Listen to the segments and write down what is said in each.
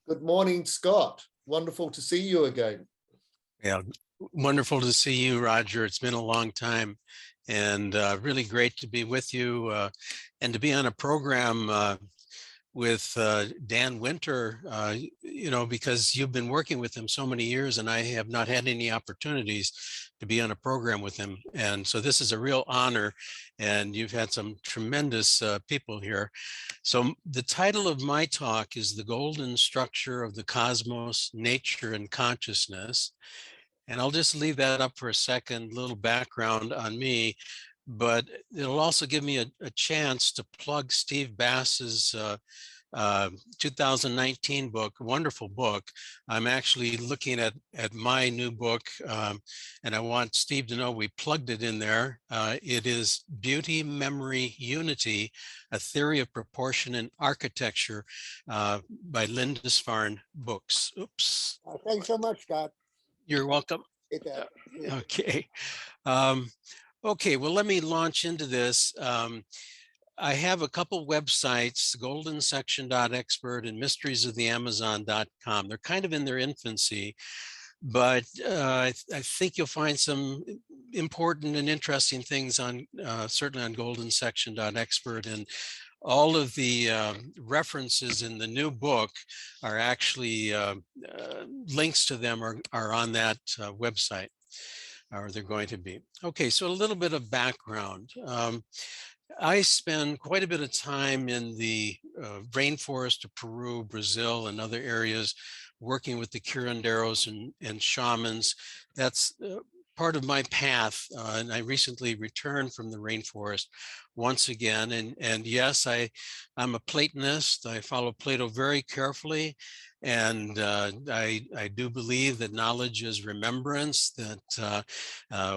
Good morning, Scott. Wonderful to see you again. Yeah, wonderful to see you, Roger. It's been a long time, and really great to be with you and to be on a program with Dan Winter, because you've been working with him so many years and I have not had any opportunities to be on a program with him. And so this is a real honor, and you've had some tremendous people here. So the title of my talk is The Golden Structure of the Cosmos, Nature and Consciousness. And I'll just leave that up for a second, little background on me, but it'll also give me a chance to plug Steve Bass's 2019 book, wonderful book. I'm actually looking at my new book, and I want Steve to know we plugged it in there. It is Beauty, Memory, Unity, A Theory of Proportion and Architecture by Lindisfarne Books. Oops. Thanks so much, Scott. You're welcome. Okay. Okay, well, let me launch into this. I have a couple websites, goldensection.expert and mysteriesoftheamazon.com. They're kind of in their infancy, but I think you'll find some important and interesting things on certainly on goldensection.expert, and all of the references in the new book are actually links to them are on that website, or they're going to be. Okay, so a little bit of background. I spend quite a bit of time in the rainforest of Peru, Brazil, and other areas working with the curanderos and shamans. That's part of my path, and I recently returned from the rainforest once again. And yes, I'm a Platonist. I follow Plato very carefully. And I do believe that knowledge is remembrance, that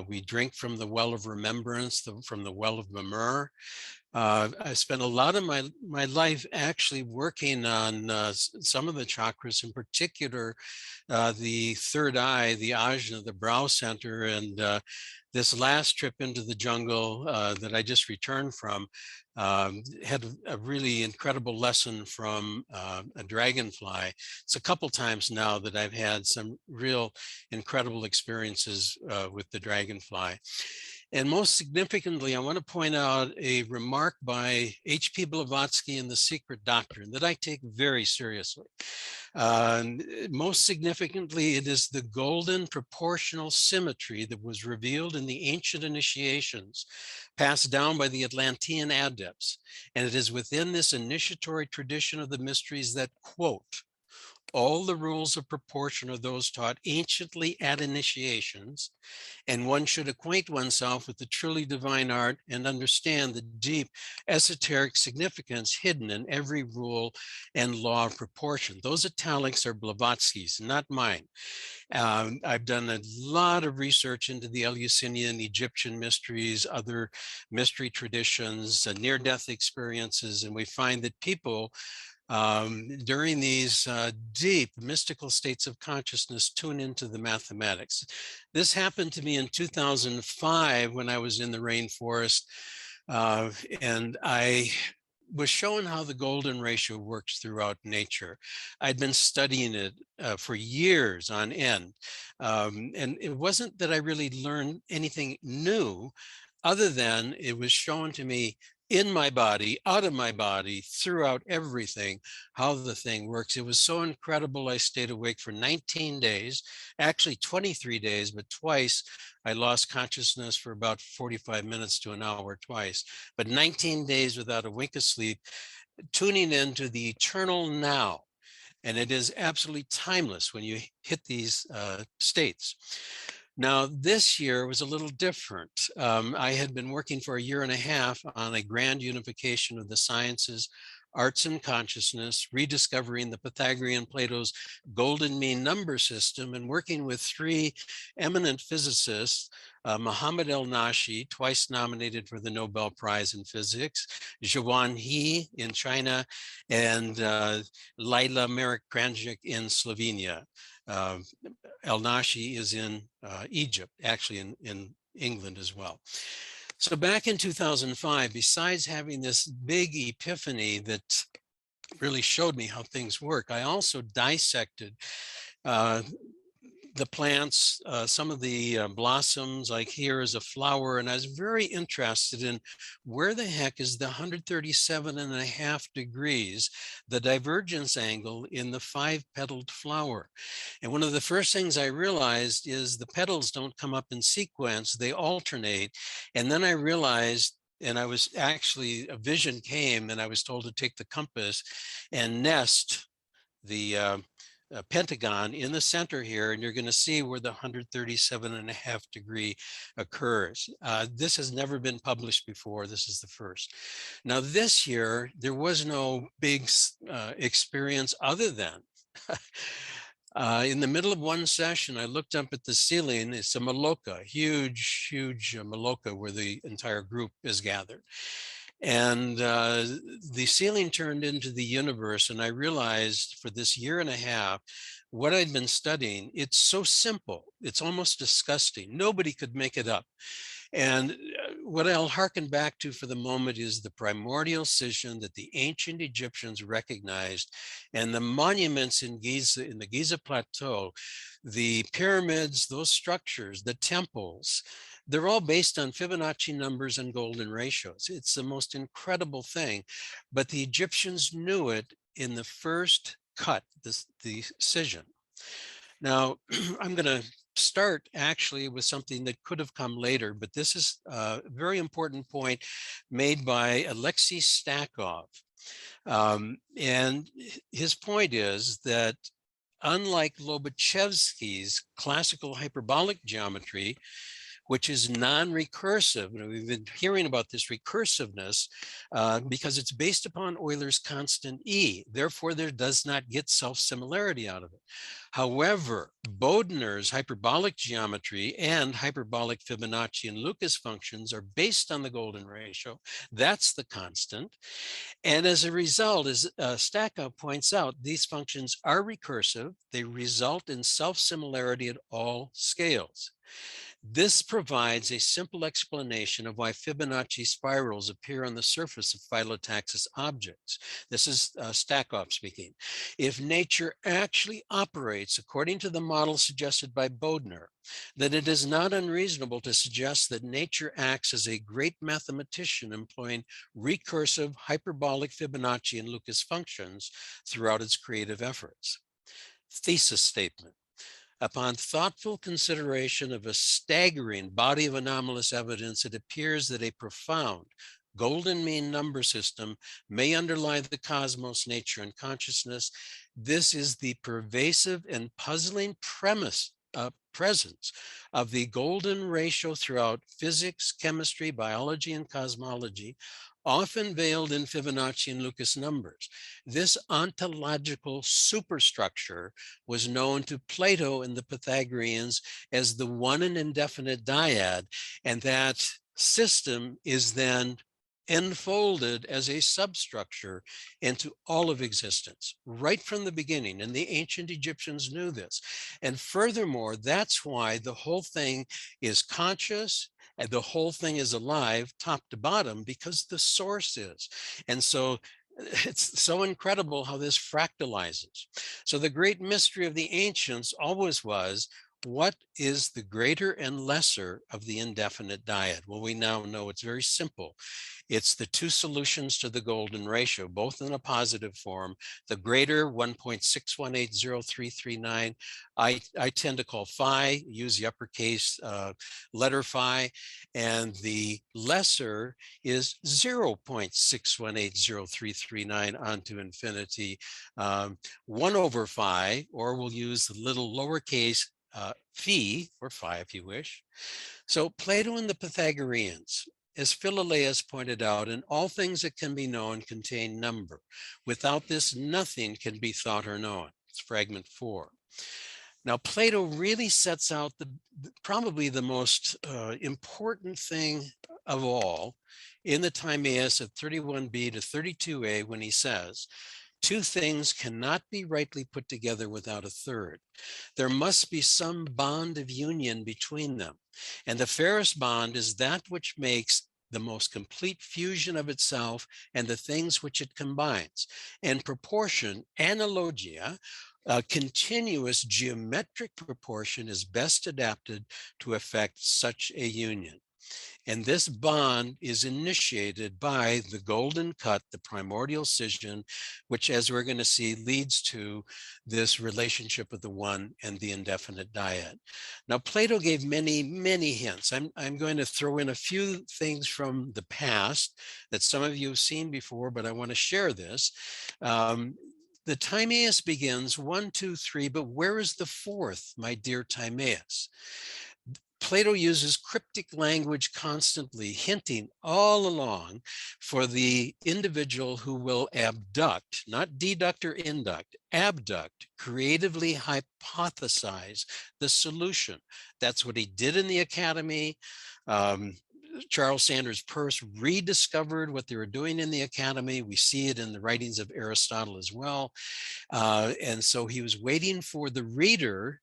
we drink from the well of remembrance, from the well of Mimur. I spent a lot of my life actually working on some of the chakras, in particular, the third eye, the ajna, the brow center. And this last trip into the jungle that I just returned from had a really incredible lesson from a dragonfly. It's a couple times now that I've had some real incredible experiences with the dragonfly. And most significantly, I want to point out a remark by H.P. Blavatsky in The Secret Doctrine that I take very seriously. Most significantly, it is the golden proportional symmetry that was revealed in the ancient initiations passed down by the Atlantean adepts. And it is within this initiatory tradition of the mysteries that, quote, all the rules of proportion are those taught anciently at initiations, and one should acquaint oneself with the truly divine art and understand the deep esoteric significance hidden in every rule and law of proportion. Those italics are Blavatsky's, not mine. I've done a lot of research into the Eleusinian Egyptian mysteries, other mystery traditions, near-death experiences, and we find that people during these deep mystical states of consciousness tune into the mathematics. This happened to me in 2005 when I was in the rainforest, and I was shown how the golden ratio works throughout nature. I'd been studying it for years on end, and it wasn't that I really learned anything new, other than it was shown to me in my body, out of my body, throughout everything, how the thing works. It was so incredible. I stayed awake for 19 days, actually 23 days, but twice I lost consciousness for about 45 minutes to an hour twice, but 19 days without a wink of sleep, tuning into the eternal now. And it is absolutely timeless when you hit these states. Now, this year was a little different. I had been working for a year and a half on a grand unification of the sciences, arts and consciousness, rediscovering the Pythagorean Plato's golden mean number system, and working with three eminent physicists, Muhammad El-Nashi, twice nominated for the Nobel Prize in Physics, Zhuan He in China, and Laila Merek-Kranjic in Slovenia. El-Nashi is in Egypt, actually in England as well. So back in 2005, besides having this big epiphany that really showed me how things work. I also dissected uh, the plants, some of the blossoms, like here is a flower, and I was very interested in where the heck is the 137.5 degrees, the divergence angle in the 5-petaled flower. And one of the first things I realized is the petals don't come up in sequence, they alternate. And then I realized, and I was actually, a vision came and I was told to take the compass and nest the pentagon in the center here, and you're going to see where the 137.5 degree occurs. This has never been published before. This is the first. Now this year, there was no big experience other than in the middle of one session, I looked up at the ceiling. It's a maloca, huge, huge maloca where the entire group is gathered. And the ceiling turned into the universe. And I realized for this year and a half, what I'd been studying, it's so simple. It's almost disgusting. Nobody could make it up. And what I'll hearken back to for the moment is the primordial scission that the ancient Egyptians recognized, and the monuments in Giza, in the Giza Plateau, the pyramids, those structures, the temples, they're all based on Fibonacci numbers and golden ratios. It's the most incredible thing, but the Egyptians knew it in the first cut, the scission. Now, I'm going to start actually with something that could have come later, but this is a very important point made by Alexei Stakov. And his point is that unlike Lobachevsky's classical hyperbolic geometry, which is non-recursive. And we've been hearing about this recursiveness because it's based upon Euler's constant E. Therefore, there does not get self-similarity out of it. However, Bodner's hyperbolic geometry and hyperbolic Fibonacci and Lucas functions are based on the golden ratio. That's the constant. And as a result, as Stakov points out, these functions are recursive. They result in self-similarity at all scales. This provides a simple explanation of why Fibonacci spirals appear on the surface of phyllotaxis objects. This is Stakov speaking. If nature actually operates according to the model suggested by Bodner, then it is not unreasonable to suggest that nature acts as a great mathematician employing recursive hyperbolic Fibonacci and Lucas functions throughout its creative efforts. Thesis statement. Upon thoughtful consideration of a staggering body of anomalous evidence, it appears that a profound golden mean number system may underlie the cosmos, nature, and consciousness. This is the pervasive and puzzling presence of the golden ratio throughout physics, chemistry, biology, and cosmology, often veiled in Fibonacci and Lucas numbers. This ontological superstructure was known to Plato and the Pythagoreans as the one and indefinite dyad, and that system is then enfolded as a substructure into all of existence right from the beginning. And the ancient Egyptians knew this. And furthermore, that's why the whole thing is conscious and the whole thing is alive top to bottom, because the source is. And so it's so incredible how this fractalizes. So the great mystery of the ancients always was, what is the greater and lesser of the indefinite dyad? Well, we now know it's very simple. It's the two solutions to the golden ratio, both in a positive form. The greater 1.6180339, I tend to call phi, use the uppercase letter phi, and the lesser is 0.6180339 onto infinity, 1 over phi, or we'll use the little lowercase phi, or phi if you wish. So Plato and the Pythagoreans, as Philolaus pointed out, in all things that can be known contain number. Without this, nothing can be thought or known. It's fragment 4. Now, Plato really sets out probably the most important thing of all in the Timaeus at 31b to 32a, when he says, two things cannot be rightly put together without a third. There must be some bond of union between them. And the fairest bond is that which makes the most complete fusion of itself and the things which it combines. And proportion, analogia, continuous geometric proportion is best adapted to effect such a union. And this bond is initiated by the golden cut, the primordial scission, which, as we're going to see, leads to this relationship of the one and the indefinite dyad. Now, Plato gave many, many hints. I'm going to throw in a few things from the past that some of you have seen before, but I want to share this. The Timaeus begins 1, 2, 3, but where is the fourth, my dear Timaeus? Plato uses cryptic language constantly, hinting all along for the individual who will abduct, not deduct or induct, abduct, creatively hypothesize the solution. That's what he did in the academy. Charles Sanders Peirce rediscovered what they were doing in the academy. We see it in the writings of Aristotle as well. And so he was waiting for the reader,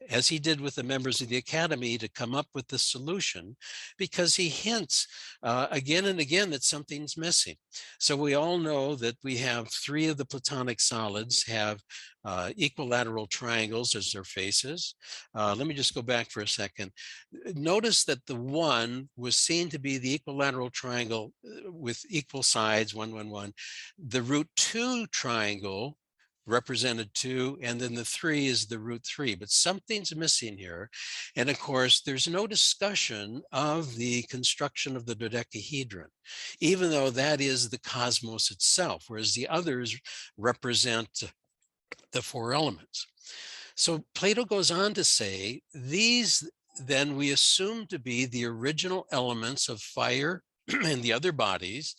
as he did with the members of the academy, to come up with the solution, because he hints again and again that something's missing. So we all know that we have 3 of the Platonic solids have equilateral triangles as their faces. Let me just go back for a second. Notice that the 1 was seen to be the equilateral triangle with equal sides, 1, 1, 1. The root 2 triangle represented 2, and then the 3 is the root 3, but something's missing here. And of course, there's no discussion of the construction of the dodecahedron, even though that is the cosmos itself, whereas the others represent the 4 elements. So Plato goes on to say, these then we assume to be the original elements of fire and the other bodies,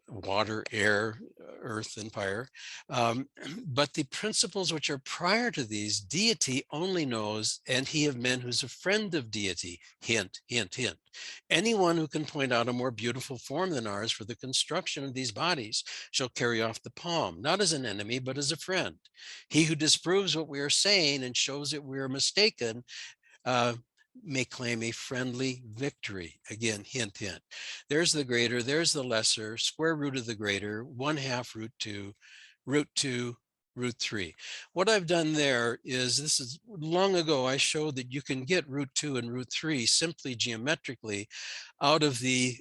water, air, earth, and fire. But the principles which are prior to these, deity only knows, and he of men who's a friend of deity. Hint, hint, hint. Anyone who can point out a more beautiful form than ours for the construction of these bodies shall carry off the palm, not as an enemy, but as a friend. He who disproves what we are saying and shows that we are mistaken may claim a friendly victory. Again, hint, hint. There's the greater, there's the lesser, square root of the greater, 1/2 root 2, root 3. What I've done there is, this is long ago, I showed that you can get root 2 and root 3 simply geometrically out of the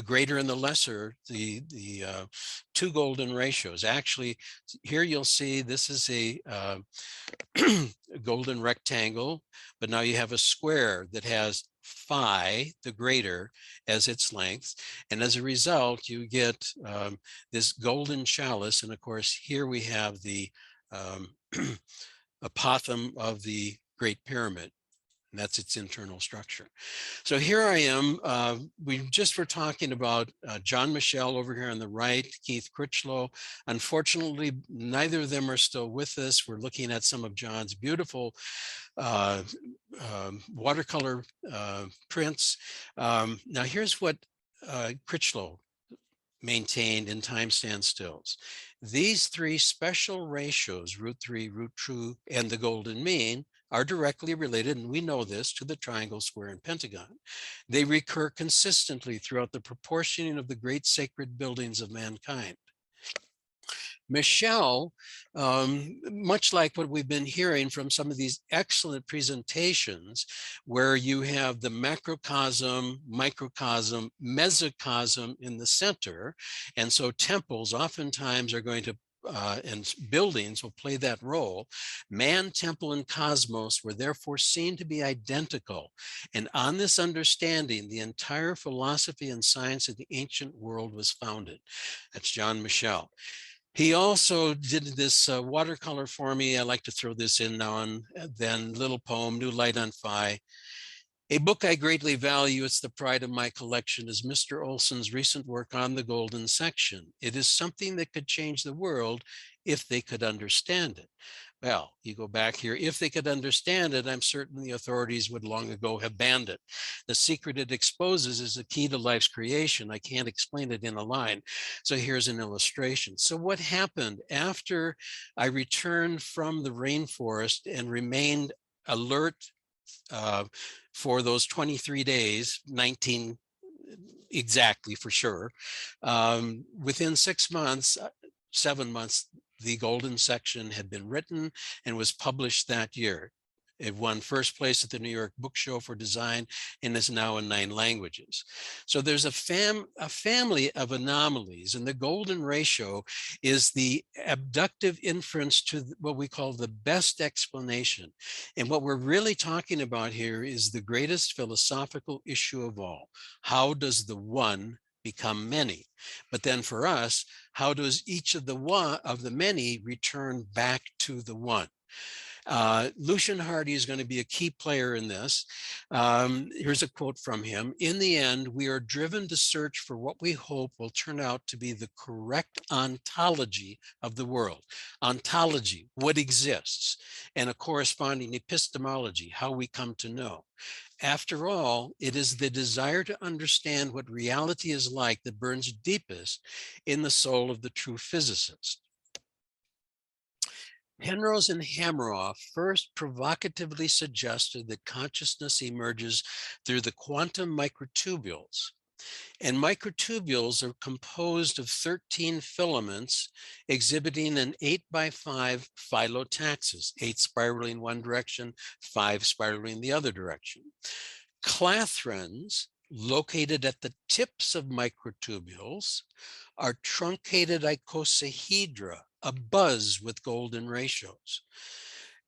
greater and the lesser, the 2 golden ratios. Actually, here you'll see this is a golden rectangle, but now you have a square that has phi, the greater, as its length. And as a result, you get this golden chalice. And of course, here we have the apothem of the Great Pyramid. And that's its internal structure. So here I am. We just were talking about John Michel over here on the right, Keith Critchlow. Unfortunately, neither of them are still with us. We're looking at some of John's beautiful watercolor prints. Now here's what Critchlow maintained in Time Standstills. These 3 special ratios, root 3, root 2, and the golden mean, are directly related, and we know this, to the triangle, square, and pentagon. They recur consistently throughout the proportioning of the great sacred buildings of mankind. Michel, much like what we've been hearing from some of these excellent presentations, where you have the macrocosm, microcosm, mesocosm in the center, and so temples oftentimes are going to and buildings will play that role. Man, temple, and cosmos were therefore seen to be identical. And on this understanding, the entire philosophy and science of the ancient world was founded. That's John Michel. He also did this watercolor for me. I like to throw this in now and then. Little poem, New Light on Phi. A book I greatly value, it's the pride of my collection, is Mr. Olsen's recent work on the golden section. It is something that could change the world if they could understand it. Well, you go back here, if they could understand it, I'm certain the authorities would long ago have banned it. The secret it exposes is the key to life's creation. I can't explain it in a line. So here's an illustration. So what happened after I returned from the rainforest and remained alert for those 23 days, 19 exactly for sure. Within 6 months, 7 months, the golden section had been written and was published that year. It won first place at the New York Book Show for design and is now in 9 languages. So there's a family of anomalies, and the golden ratio is the abductive inference to what we call the best explanation. And what we're really talking about here is the greatest philosophical issue of all. How does the one become many? But then for us, how does each of the many return back to the one? Lucian Hardy is going to be a key player in this. Here's a quote from him. "In the end, we are driven to search for what we hope will turn out to be the correct ontology of the world." Ontology, what exists, and a corresponding epistemology, how we come to know. After all, it is the desire to understand what reality is like that burns deepest in the soul of the true physicist. Penrose and Hameroff first provocatively suggested that consciousness emerges through the quantum microtubules. And microtubules are composed of 13 filaments exhibiting an 8x5 phyllotaxis, 8 spiraling one direction, 5 spiraling the other direction. Clathrons, located at the tips of microtubules, are truncated icosahedra, abuzz with golden ratios.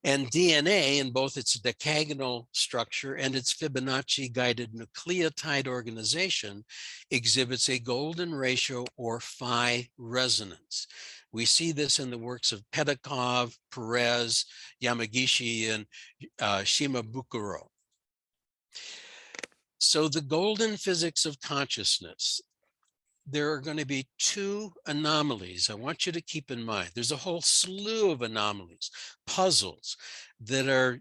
And DNA, in both its decagonal structure and its Fibonacci-guided nucleotide organization, exhibits a golden ratio or phi resonance. We see this in the works of Pedakov, Perez, Yamagishi, and Shimabukuro. So the golden physics of consciousness, there are going to be 2 anomalies I want you to keep in mind. There's a whole slew of anomalies, puzzles that are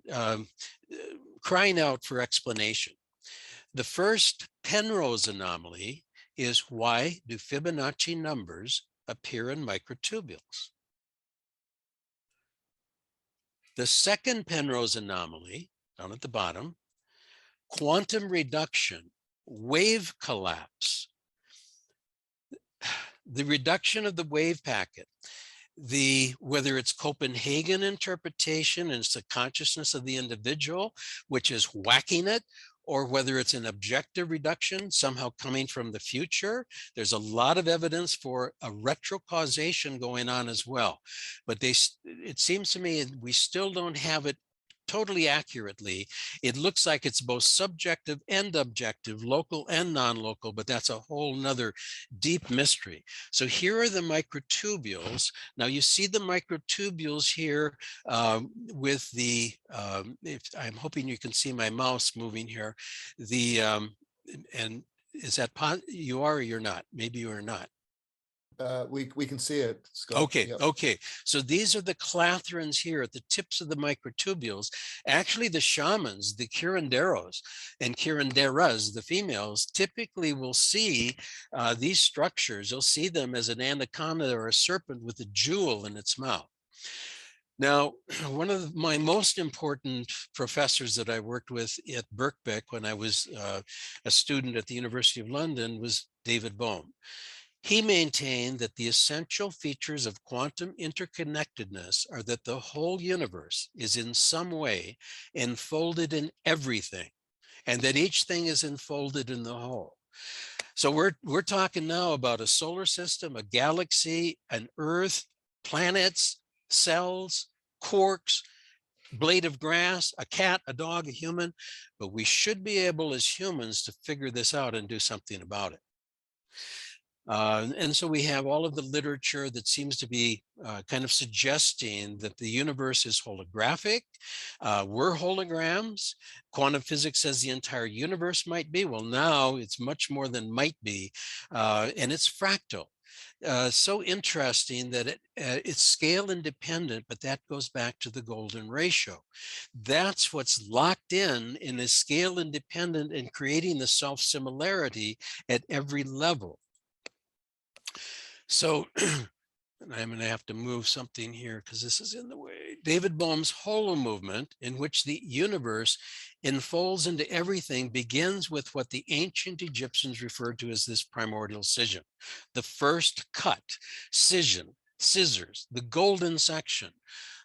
crying out for explanation. The first Penrose anomaly is, why do Fibonacci numbers appear in microtubules? The second Penrose anomaly, down at the bottom, quantum reduction, wave collapse. The reduction of the wave packet, whether it's Copenhagen interpretation and it's the consciousness of the individual, which is whacking it, or whether it's an objective reduction somehow coming from the future. There's a lot of evidence for a retrocausation going on as well. But it seems to me we still don't have it totally accurately. It looks like it's both subjective and objective, local and non-local, but that's a whole nother deep mystery. So here are the microtubules. Now you see the microtubules here with the, I'm hoping you can see my mouse moving here. And is that, you are or you're not? Maybe you are not. We can see it, Scott. Okay, Yep. okay. So these are the clathrons here at the tips of the microtubules. Actually, the shamans, the curanderos and curanderas, the females, typically will see these structures. You'll see them as an anaconda or a serpent with a jewel in its mouth. Now, one of my most important professors that I worked with at Birkbeck when I was a student at the University of London was David Bohm. He maintained that the essential features of quantum interconnectedness are that the whole universe is in some way enfolded in everything, and that each thing is enfolded in the whole. So we're talking now about a solar system, a galaxy, an Earth, planets, cells, quarks, blade of grass, a cat, a dog, a human, but we should be able as humans to figure this out and do something about it. And so we have all of the literature that seems to be kind of suggesting that the universe is holographic. We're holograms. Quantum physics says the entire universe might be. Well, now it's much more than might be, and it's fractal. So interesting that it's scale independent, but that goes back to the golden ratio. That's what's locked in is scale independent and creating the self-similarity at every level. So I'm going to have to move something here because this is in the way. David Bohm's holo movement, in which the universe enfolds into everything, begins with what the ancient Egyptians referred to as this primordial scission. The first cut, scission, scissors, the golden section.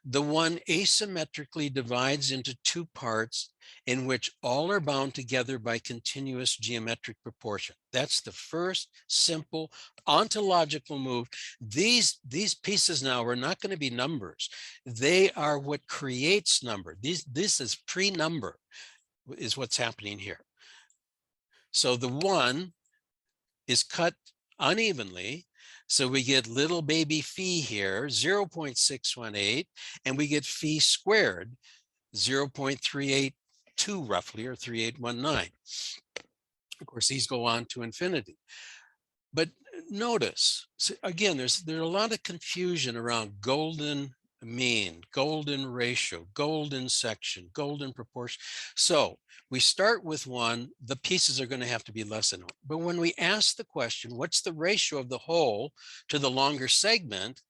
The one asymmetrically divides into two parts in which all are bound together by continuous geometric proportion. That's the first simple ontological move. These pieces now are not going to be numbers. They are what creates number. This is pre-number is what's happening here. So the one is cut unevenly. So we get little baby phi here, 0.618, and we get phi squared, 0.382 roughly, or 3819. Of course, these go on to infinity. But notice, so again, there's a lot of confusion around golden mean, golden ratio, golden section, golden proportion. So we start with one, the pieces are going to have to be less than one. But when we ask the question, what's the ratio of the whole to the longer segment?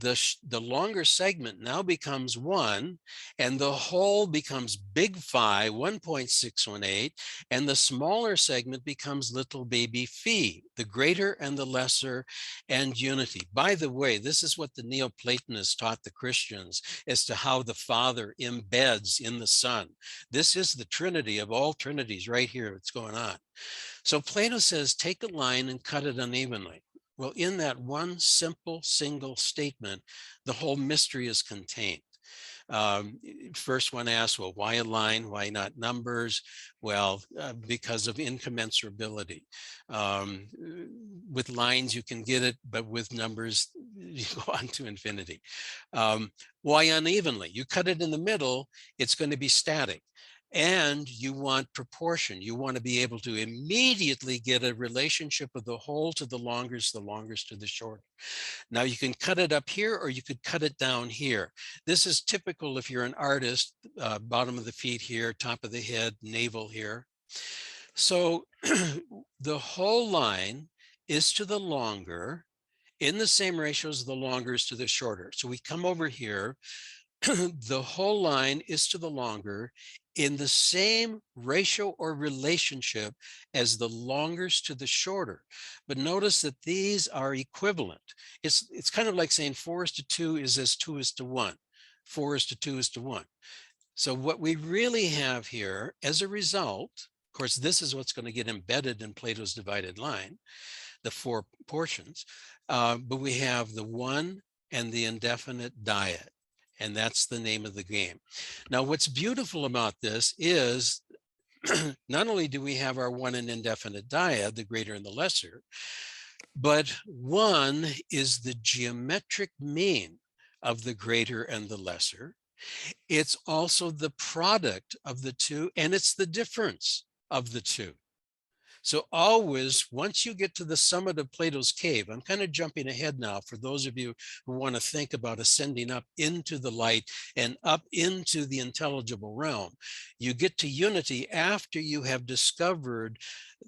The longer segment now becomes 1, and the whole becomes big phi, 1.618, and the smaller segment becomes little baby phi, the greater and the lesser, and unity. By the way, this is what the Neoplatonists taught the Christians as to how the Father embeds in the Son. This is the Trinity of all Trinities right here. It's going on. So Plato says, take a line and cut it unevenly. Well, in that one simple single statement, the whole mystery is contained. First one asks, well, why a line? Why not numbers? Well, because of incommensurability. With lines, you can get it, but with numbers, you go on to infinity. Why unevenly? You cut it in the middle, it's going to be static. And you want proportion. You want to be able to immediately get a relationship of the whole to the longest to the short. Now you can cut it up here, or you could cut it down here. This is typical if you're an artist, bottom of the feet here, top of the head, navel here. So the whole line is to the longer in the same ratio as the longer is to the shorter. So we come over here. The whole line is to the longer in the same ratio or relationship as the longest to the shorter. But notice that these are equivalent. It's kind of like saying 4:2 is as 2:1. 4:2:1. So what we really have here as a result, of course, this is what's going to get embedded in Plato's divided line, the 4 portions, but we have the one and the indefinite dyad. And that's the name of the game. Now, what's beautiful about this is not only do we have our one and indefinite dyad, the greater and the lesser, but 1 is the geometric mean of the greater and the lesser. It's also the product of the two, and it's the difference of the two. So always, once you get to the summit of Plato's cave, I'm kind of jumping ahead now for those of you who want to think about ascending up into the light and up into the intelligible realm. You get to unity after you have discovered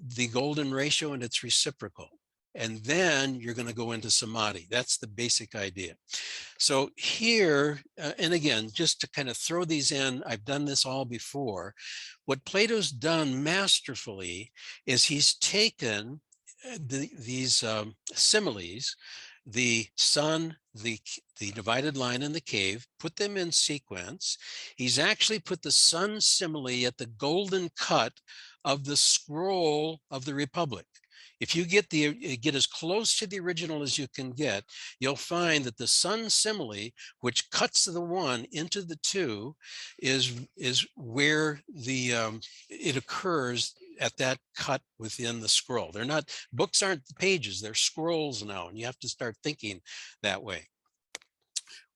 the golden ratio and its reciprocal. And then you're going to go into samadhi. That's the basic idea. So here, and again, just to kind of throw these in, I've done this all before. What Plato's done masterfully is he's taken these similes, the sun, the divided line, and the cave, put them in sequence. He's actually put the sun simile at the golden cut of the scroll of the Republic. If you get as close to the original as you can get, you'll find that the sun simile, which cuts the 1 into the 2, is where it occurs at that cut within the scroll. They're not, books aren't pages, they're scrolls now, and you have to start thinking that way.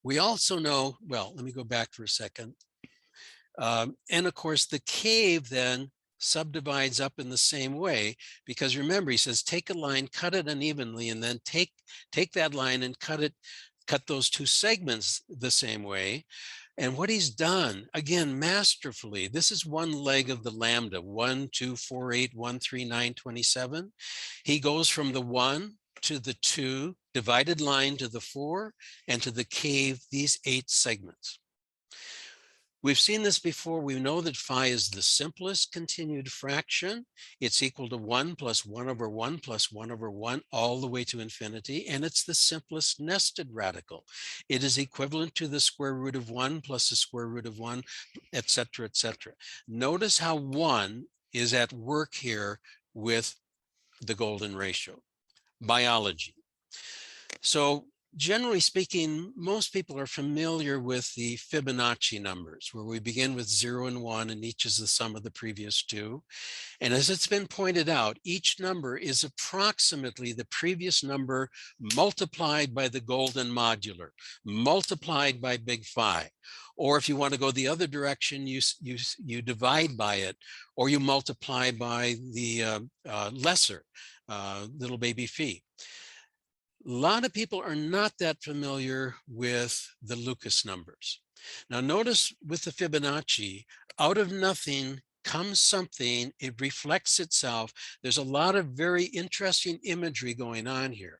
We also know, well, let me go back for a second. And of course, the cave then subdivides up in the same way, because remember, he says, take a line, cut it unevenly, and then take that line and cut those 2 segments the same way. And what he's done, again, masterfully, this is one leg of the lambda, 1, 2, 4, 8, 1, 3, 9, 27. He goes from the 1 to the 2, divided line to the 4, and to the cave, these 8 segments. We've seen this before. We know that phi is the simplest continued fraction. It's equal to 1 plus 1 over 1 plus 1 over 1 all the way to infinity. And it's the simplest nested radical. It is equivalent to the square root of 1 plus the square root of 1, et cetera, et cetera. Notice how 1 is at work here with the golden ratio. Biology. So generally speaking, most people are familiar with the Fibonacci numbers, where we begin with 0 and 1, and each is the sum of the previous 2. And as it's been pointed out, each number is approximately the previous number multiplied by the golden modular, multiplied by big phi. Or if you want to go the other direction, you divide by it, or you multiply by the lesser, little baby phi. A lot of people are not that familiar with the Lucas numbers. Now notice with the Fibonacci, out of nothing comes something, it reflects itself. There's a lot of very interesting imagery going on here.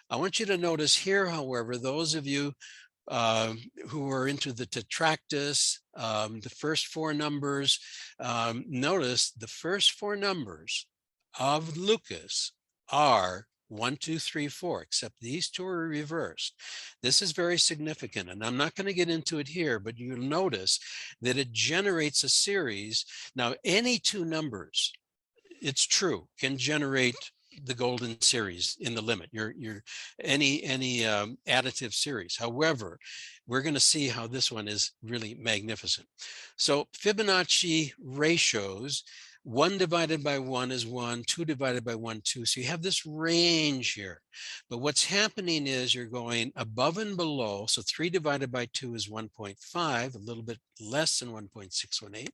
I want you to notice here, however, those of you who are into the tetractys, the first 4 numbers, notice the first 4 numbers of Lucas are 1, 2, 3, 4, except these 2 are reversed. This is very significant, and I'm not going to get into it here, but you'll notice that it generates a series. Now, any 2 numbers, it's true, can generate the golden series in the limit, any additive series. However, we're going to see how this one is really magnificent. So Fibonacci ratios, 1 divided by 1 is 1, 2 divided by 1, 2. So you have this range here. But what's happening is you're going above and below. So 3 divided by 2 is 1.5, a little bit less than 1.618.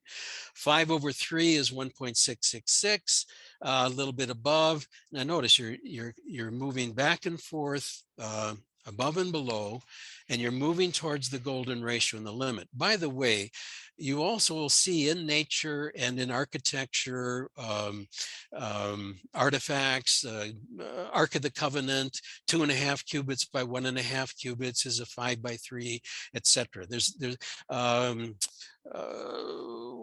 5 over 3 is 1.666, a little bit above. Now notice you're moving back and forth, above and below, and you're moving towards the golden ratio in the limit. By the way, you also will see in nature and in architecture, artifacts, Ark of the Covenant, 2.5 cubits by 1.5 cubits is a 5 by 3, etc. There's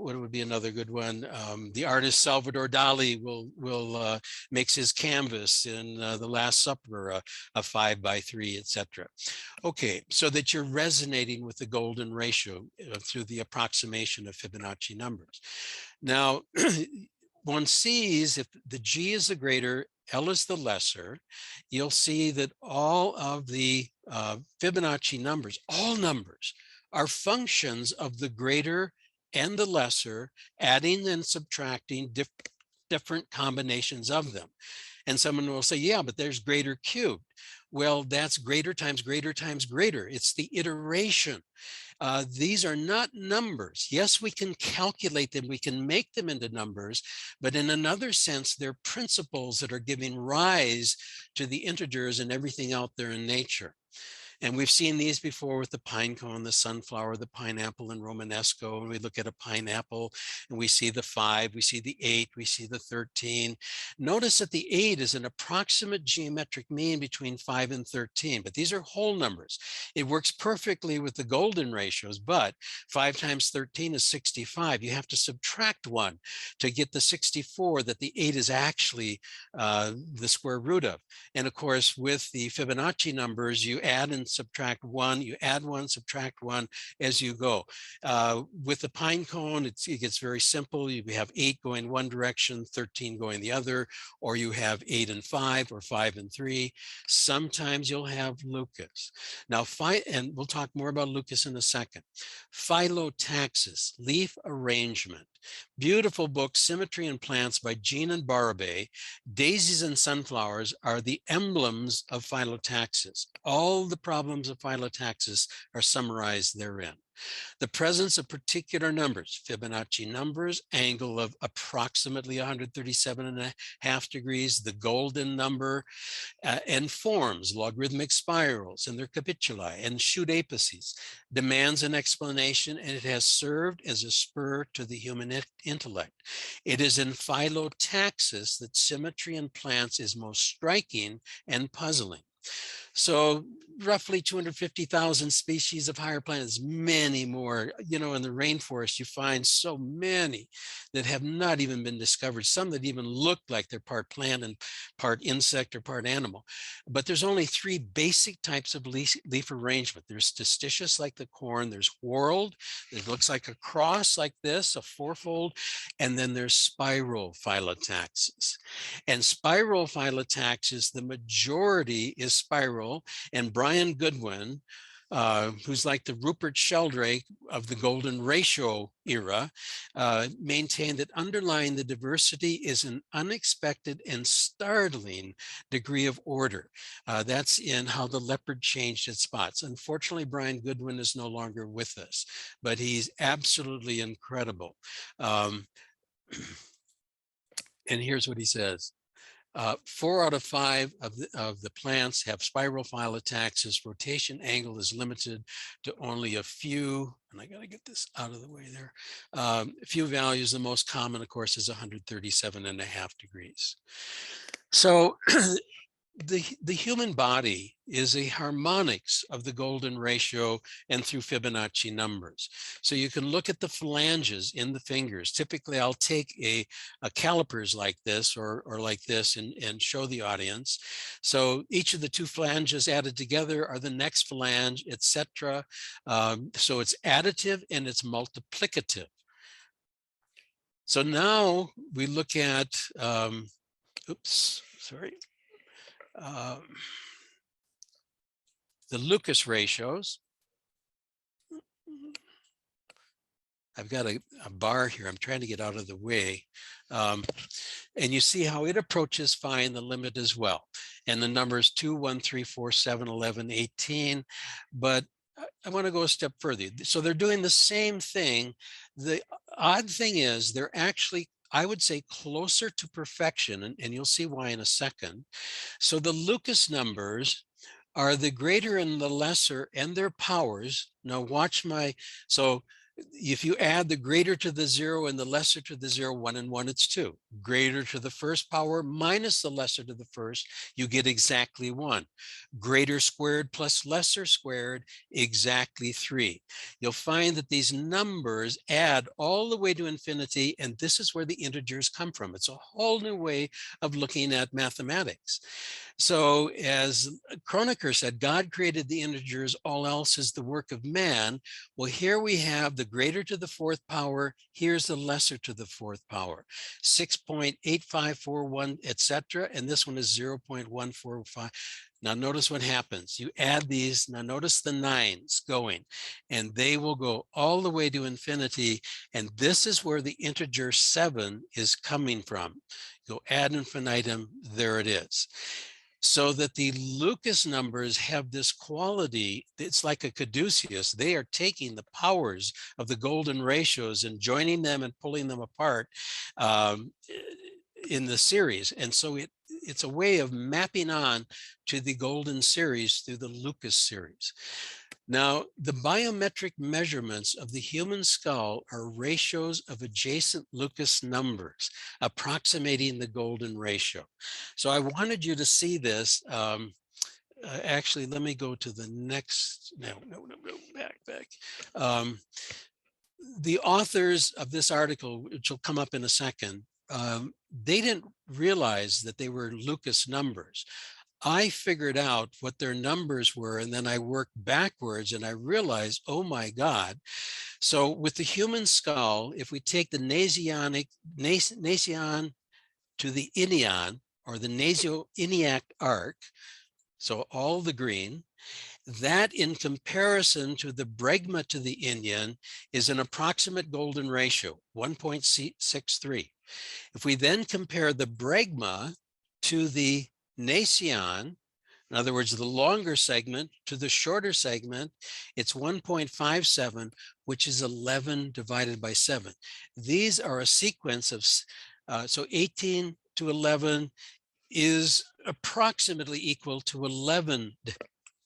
what would be another good one? The artist Salvador Dali will makes his canvas in The Last Supper a 5 by 3, etc. Okay, so that you're resonating with the golden ratio through the approximation of Fibonacci numbers. Now, one sees if the G is the greater, L is the lesser, you'll see that all of the Fibonacci numbers, all numbers, are functions of the greater and the lesser, adding and subtracting different combinations of them. And someone will say, yeah, but there's greater cubed. Well, that's greater times greater times greater. It's the iteration. These are not numbers. Yes, we can calculate them. We can make them into numbers, but in another sense, they're principles that are giving rise to the integers and everything out there in nature. And we've seen these before with the pine cone, the sunflower, the pineapple, and Romanesco. And we look at a pineapple and we see the 5, we see the 8, we see the 13. Notice that the 8 is an approximate geometric mean between 5 and 13, but these are whole numbers. It works perfectly with the golden ratios, but 5 times 13 is 65. You have to subtract 1 to get the 64 that the 8 is actually the square root of. And of course, with the Fibonacci numbers, you add and subtract 1, you add 1, subtract 1 as you go. With the pine cone, it gets very simple. You have 8 going one direction, 13 going the other, or you have 8 and 5 or 5 and 3. Sometimes you'll have Lucas. Now, and we'll talk more about Lucas in a second. Phyllotaxis, leaf arrangement. Beautiful book, Symmetry in Plants by Jean and Barabe. Daisies and sunflowers are the emblems of phyllotaxis. All the problems of phyllotaxis are summarized therein. The presence of particular numbers, Fibonacci numbers, angle of approximately 137.5 degrees, the golden number, and forms, logarithmic spirals and their capituli and shoot apices, demands an explanation, and it has served as a spur to the human intellect. It is in phyllotaxis that symmetry in plants is most striking and puzzling. So roughly 250,000 species of higher planets, many more. You know, in the rainforest, you find so many that have not even been discovered, some that even look like they're part plant and part insect or part animal. But there's only three basic types of leaf arrangement. There's statistious like the corn, there's whorled, it looks like a cross like this, a fourfold, and then there's spiral phyllotaxis. And spiral phyllotaxis, the majority is spiral. And Brian Goodwin, who's like the Rupert Sheldrake of the golden ratio era, maintained that underlying the diversity is an unexpected and startling degree of order. That's in How the Leopard Changed Its Spots. Unfortunately, Brian Goodwin is no longer with us, but he's absolutely incredible. And here's what he says. 4 out of 5 of the plants have spiral phyllotaxis. Rotation angle is limited to only a few, and I got to get this out of the way there. A few values. The most common, of course, is 137.5 degrees. So the human body is a harmonics of the golden ratio and through Fibonacci numbers. So you can look at the phalanges in the fingers. Typically, I'll take a calipers like this or like this and show the audience. So each of the two phalanges added together are the next phalange, etc. So it's additive and it's multiplicative. So now we look at, oops, sorry. The Lucas ratios. I've got a bar here. I'm trying to get out of the way. And you see how it approaches phi in the limit as well. And the numbers 2, 1, 3, 4, 7, 11, 18. But I want to go a step further. So they're doing the same thing. The odd thing is they're actually, I would say, closer to perfection. And you'll see why in a second. So the Lucas numbers are the greater and the lesser and their powers. Now watch so if you add the greater to the 0 and the lesser to the 0, 1 and 1, it's 2. Greater to the first power minus the lesser to the first, you get exactly 1. Greater squared plus lesser squared, exactly 3. You'll find that these numbers add all the way to infinity, and this is where the integers come from. It's a whole new way of looking at mathematics. So as Kronecker said, God created the integers, all else is the work of man. Well, here we have the greater to the 4th power, here's the lesser to the 4th power, 6.8541, etc. And this one is 0.145. Now notice what happens. You add these, now notice the 9s going, and they will go all the way to infinity. And this is where the integer 7 is coming from. Go ad infinitum, there it is. So that the Lucas numbers have this quality, it's like a caduceus. They are taking the powers of the golden ratios and joining them and pulling them apart in the series. And so it's a way of mapping on to the golden series through the Lucas series. Now, the biometric measurements of the human skull are ratios of adjacent Lucas numbers, approximating the golden ratio. So I wanted you to see this. Actually, let me go to the next, no, back. The authors of this article, which will come up in a second, they didn't realize that they were Lucas numbers. I figured out what their numbers were, and then I worked backwards and I realized, oh my God. So with the human skull, if we take the nasion to the inion, or the nasio-iliac arc, so all the green, that in comparison to the bregma to the inion is an approximate golden ratio, 1.63. If we then compare the bregma to the nasion, In other words, the longer segment to the shorter segment, it's 1.57, which is 11 divided by 7. These are a sequence of, so 18 to 11 is approximately equal to 11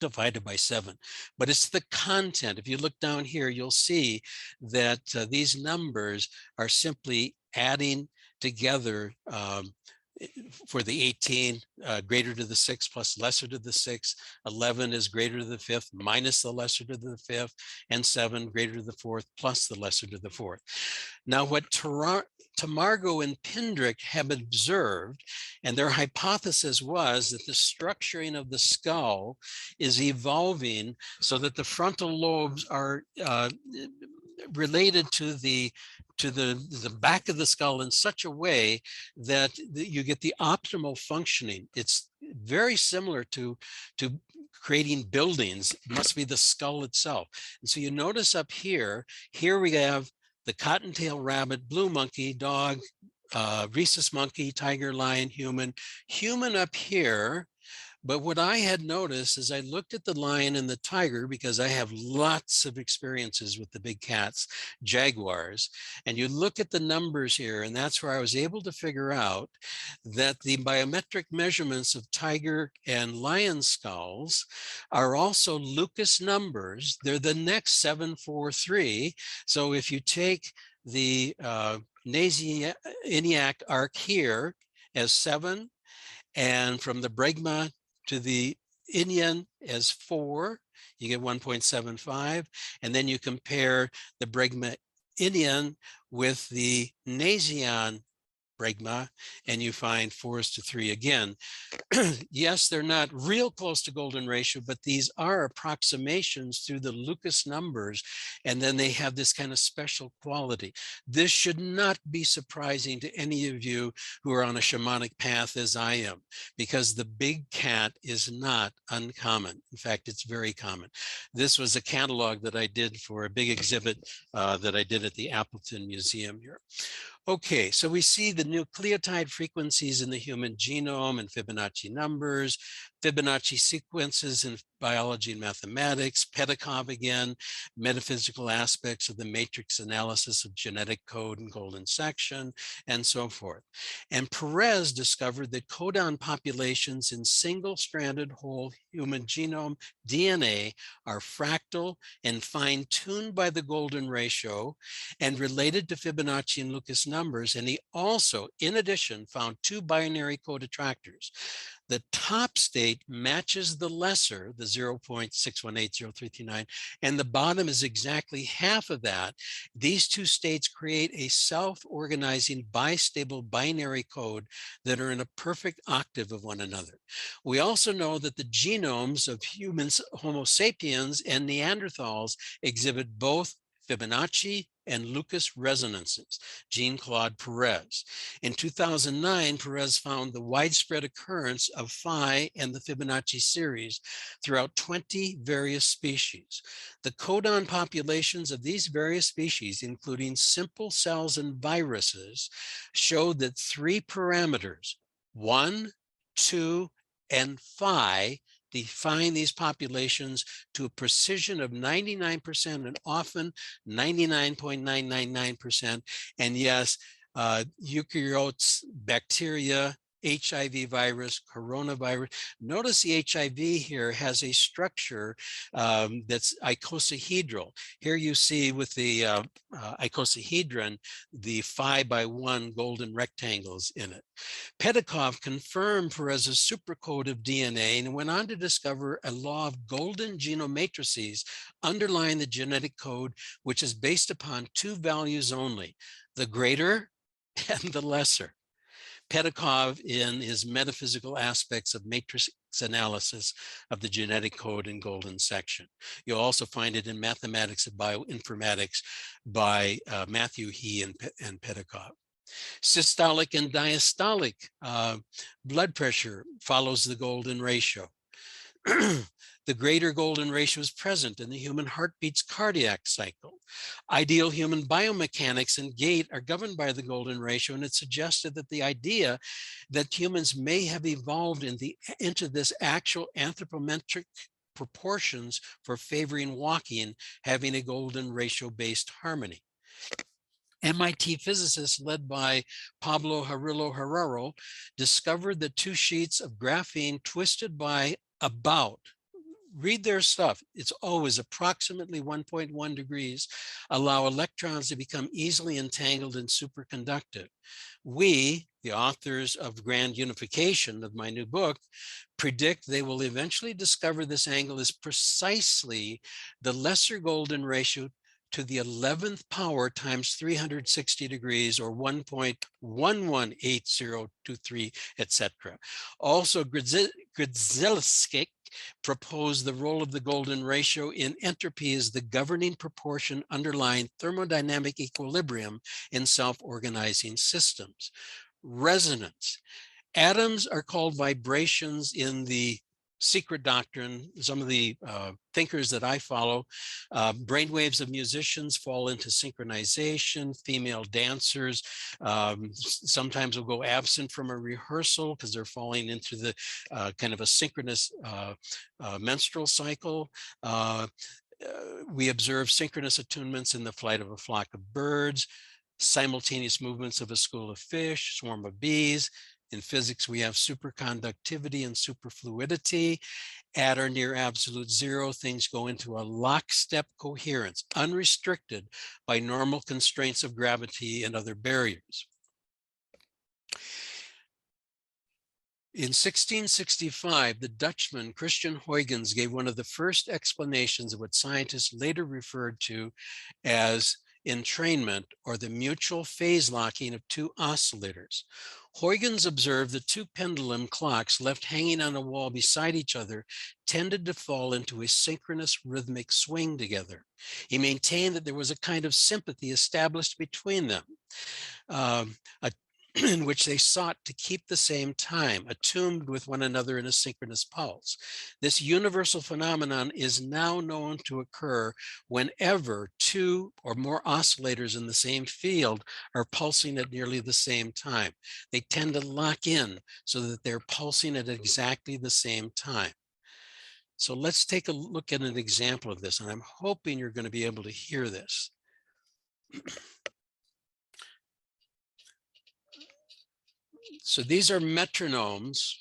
divided by 7, but it's the content. If you look down here, you'll see that these numbers are simply adding together for the 18, greater to the 6 plus lesser to the 6, 11 is greater to the 5th minus the lesser to the 5th, and 7 greater to the 4th plus the lesser to the 4th. Now, what Tamargo and Pindrick have observed, and their hypothesis was that the structuring of the skull is evolving so that the frontal lobes are related to the back of the skull in such a way that you get the optimal functioning. It's very similar to creating buildings. It must be the skull itself. And so you notice up here we have the cottontail rabbit, blue monkey, dog, rhesus monkey, tiger, lion, human up here. But what I had noticed is I looked at the lion and the tiger, because I have lots of experiences with the big cats, jaguars, and you look at the numbers here, and that's where I was able to figure out that the biometric measurements of tiger and lion skulls are also Lucas numbers. They're the next 743. So if you take the Nazianiac arc here as 7, and from the Bregma to the Indian as 4, you get 1.75. And then you compare the Bregma Indian with the Nazian Bregma, and you find 4:3 again. Yes, they're not real close to golden ratio, but these are approximations through the Lucas numbers, and then they have this kind of special quality. This should not be surprising to any of you who are on a shamanic path as I am, because the big cat is not uncommon. In fact, it's very common. This was a catalog that I did for a big exhibit that I did at the Appleton Museum here. Okay, so we see the nucleotide frequencies in the human genome and Fibonacci numbers, Fibonacci sequences in biology and mathematics, Petkov again, metaphysical aspects of the matrix analysis of genetic code and golden section, and so forth. And Perez discovered that codon populations in single-stranded whole human genome DNA are fractal and fine-tuned by the golden ratio and related to Fibonacci and Lucas numbers. And he also, in addition, found 2 binary code attractors. The top state matches the lesser, the 0.6180339, and the bottom is exactly half of that. These 2 states create a self-organizing bistable binary code that are in a perfect octave of one another. We also know that the genomes of humans, Homo sapiens and Neanderthals exhibit both Fibonacci and Lucas resonances, Jean-Claude Perez. In 2009, Perez found the widespread occurrence of phi and the Fibonacci series throughout 20 various species. The codon populations of these various species, including simple cells and viruses, showed that 3 parameters, 1, 2, and phi, define these populations to a precision of 99% and often 99.999%. And yes, eukaryotes, bacteria, HIV virus, coronavirus. Notice the HIV here has a structure that's icosahedral. Here you see with the icosahedron, the 5x1 golden rectangles in it. Petkov confirmed Perez's supercode of DNA and went on to discover a law of golden genome matrices underlying the genetic code, which is based upon 2 values only, the greater and the lesser. Petkov in his metaphysical aspects of matrix analysis of the genetic code in golden section. You'll also find it in mathematics and bioinformatics by Matthew He and Petkov. Systolic and diastolic blood pressure follows the golden ratio. The greater golden ratio is present in the human heartbeat's cardiac cycle. Ideal human biomechanics and gait are governed by the golden ratio, and it suggested that the idea that humans may have evolved into this actual anthropometric proportions for favoring walking, having a golden ratio-based harmony. MIT physicists led by Pablo Harillo Herrero discovered that two sheets of graphene twisted by about, read their stuff, it's always approximately 1.1 degrees, allow electrons to become easily entangled and superconductive. We, the authors of Grand Unification of my new book, predict they will eventually discover this angle is precisely the lesser golden ratio to the 11th power times 360 degrees, or 1.118023, etc. Also, Grzelczyk proposed the role of the golden ratio in entropy as the governing proportion underlying thermodynamic equilibrium in self-organizing systems. Resonance. Atoms are called vibrations in the secret doctrine. Some of the thinkers that I follow, brainwaves of musicians fall into synchronization. Female dancers sometimes will go absent from a rehearsal because they're falling into the kind of a synchronous menstrual cycle. We observe synchronous attunements in the flight of a flock of birds, simultaneous movements of a school of fish, swarm of bees. In physics, we have superconductivity and superfluidity. At or near absolute zero, things go into a lockstep coherence, unrestricted by normal constraints of gravity and other barriers. In 1665, the Dutchman Christian Huygens gave one of the first explanations of what scientists later referred to as entrainment, or the mutual phase locking of two oscillators. Huygens observed that two pendulum clocks left hanging on a wall beside each other tended to fall into a synchronous rhythmic swing together. He maintained that there was a kind of sympathy established between them, in which they sought to keep the same time, attuned with one another in a synchronous pulse. This universal phenomenon is now known to occur whenever two or more oscillators in the same field are pulsing at nearly the same time. They tend to lock in so that they're pulsing at exactly the same time. So let's take a look at an example of this, and I'm hoping you're going to be able to hear this. So these are metronomes,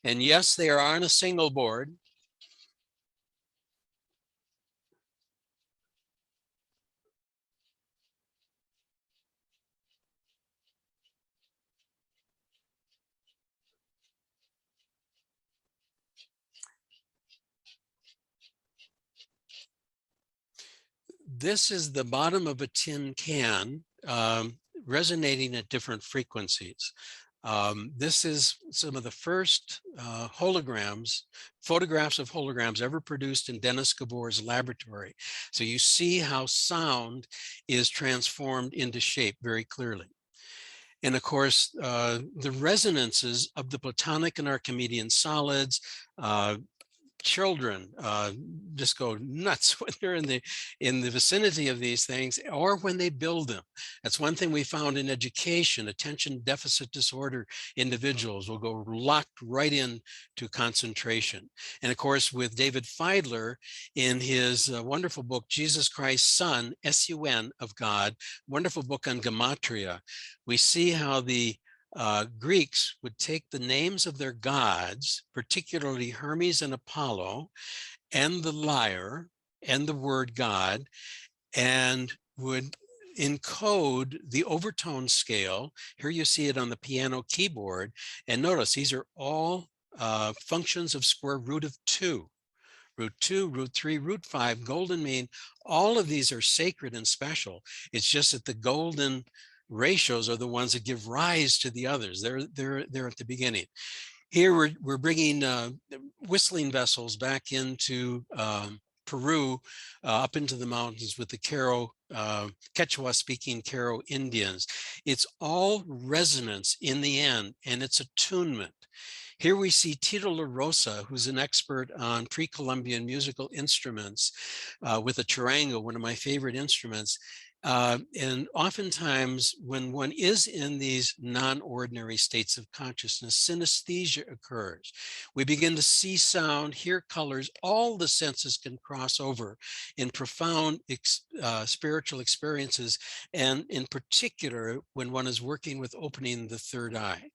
and yes, they are on a single board. This is the bottom of a tin can resonating at different frequencies. This is some of the first photographs of holograms ever produced in Dennis Gabor's laboratory. So you see how sound is transformed into shape very clearly. And of course, the resonances of the Platonic and Archimedean solids, children just go nuts when they're in the vicinity of these things, or when they build them. That's one thing we found in education. Attention deficit disorder individuals will go locked right in to concentration. And of course, with David Feidler in his wonderful book, Jesus Christ, Son, S-U-N of God, wonderful book on gematria, we see how the Greeks would take the names of their gods, particularly Hermes and Apollo, and the lyre, and the word God, and would encode the overtone scale. Here you see it on the piano keyboard. And notice these are all functions of square root of 2. Root 2, root 3, root 5, golden mean. All of these are sacred and special. It's just that the golden ratios are the ones that give rise to the others. They're at the beginning. Here we're bringing whistling vessels back into Peru up into the mountains with the Quechua-speaking Karo Indians. It's all resonance in the end, and it's attunement. Here we see Tito La Rosa, who's an expert on pre-Columbian musical instruments with a charango, one of my favorite instruments. And oftentimes when one is in these non-ordinary states of consciousness, synesthesia occurs. We begin to see sound, hear colors, all the senses can cross over in profound spiritual experiences, and in particular, when one is working with opening the third eye.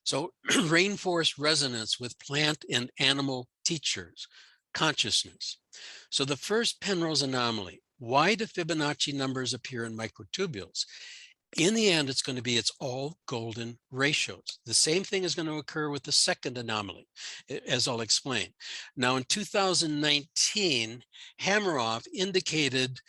So rainforest resonance with plant and animal teachers, consciousness. So the first Penrose anomaly, why do Fibonacci numbers appear in microtubules? In the end, it's all golden ratios. The same thing is going to occur with the second anomaly, as I'll explain. Now, in 2019, Hameroff indicated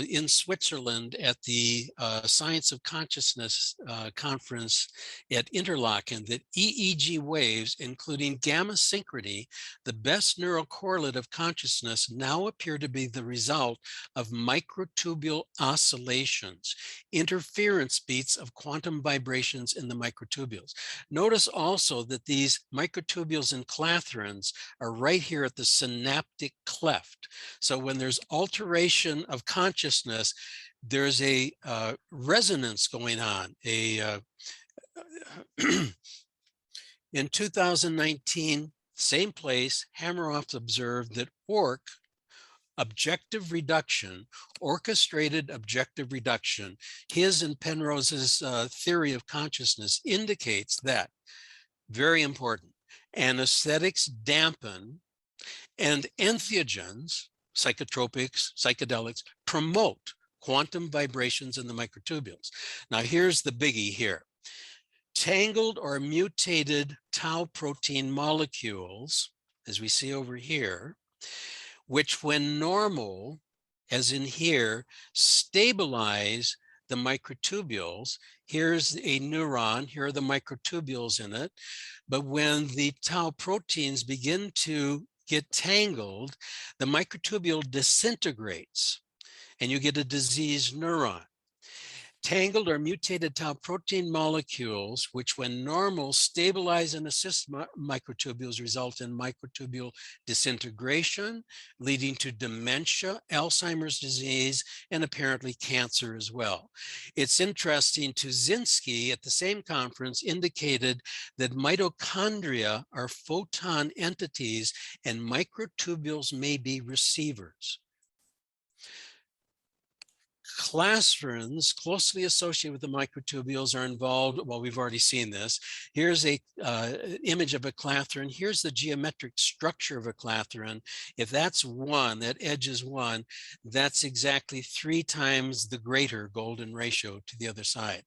in Switzerland at the Science of Consciousness conference at Interlaken that EEG waves, including gamma synchrony, the best neural correlate of consciousness, now appear to be the result of microtubule oscillations, interference beats of quantum vibrations in the microtubules. Notice also that these microtubules and clathrons are right here at the synaptic cleft. So when there's alteration of consciousness, there's a resonance going on. In 2019, same place, Hameroff observed that objective reduction, orchestrated objective reduction, his and Penrose's theory of consciousness indicates that, very important, anesthetics dampen and entheogens, psychotropics, psychedelics, promote quantum vibrations in the microtubules. Now here's the biggie here. Tangled or mutated tau protein molecules, as we see over here, which when normal, as in here, stabilize the microtubules. Here's a neuron, here are the microtubules in it. But when the tau proteins begin to get tangled, the microtubule disintegrates and you get a diseased neuron. Tangled or mutated tau protein molecules, which when normal stabilize and assist microtubules, result in microtubule disintegration, leading to dementia, Alzheimer's disease, and apparently cancer as well. It's interesting, Tuzinski at the same conference indicated that mitochondria are photon entities and microtubules may be receivers. Clathrons closely associated with the microtubules are involved. Well, we've already seen this. Here's a image of a clathron. Here's the geometric structure of a clathron. If that's 1, that edge is 1, that's exactly 3 times the greater golden ratio to the other side.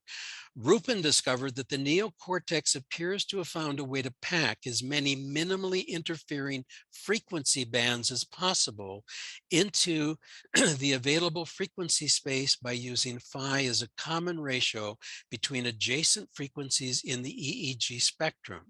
Rupin discovered that the neocortex appears to have found a way to pack as many minimally interfering frequency bands as possible into the available frequency space by using phi as a common ratio between adjacent frequencies in the EEG spectrum.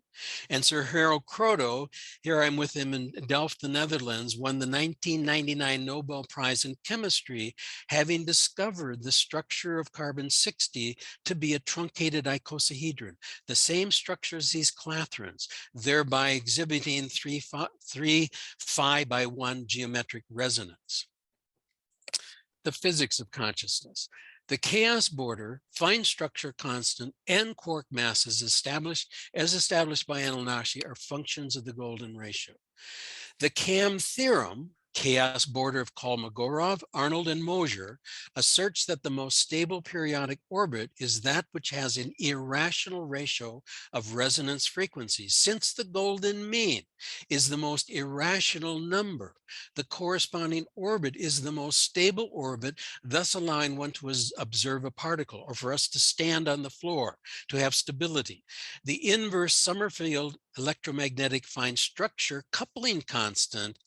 And Sir Harold Kroto, here I'm with him in Delft, the Netherlands, won the 1999 Nobel Prize in Chemistry, having discovered the structure of carbon-60 to be a truncated icosahedron, the same structure as these clathrons, thereby exhibiting 3 phi by 1 geometric resonance. The physics of consciousness. The chaos border, fine structure constant, and quark masses as established by Anunnaki are functions of the golden ratio. The CAM theorem, chaos border of Kolmogorov, Arnold, and Mosier, asserts that the most stable periodic orbit is that which has an irrational ratio of resonance frequencies. Since the golden mean is the most irrational number, the corresponding orbit is the most stable orbit, thus allowing one to observe a particle, or for us to stand on the floor, to have stability. The inverse Sommerfeld electromagnetic fine structure coupling constant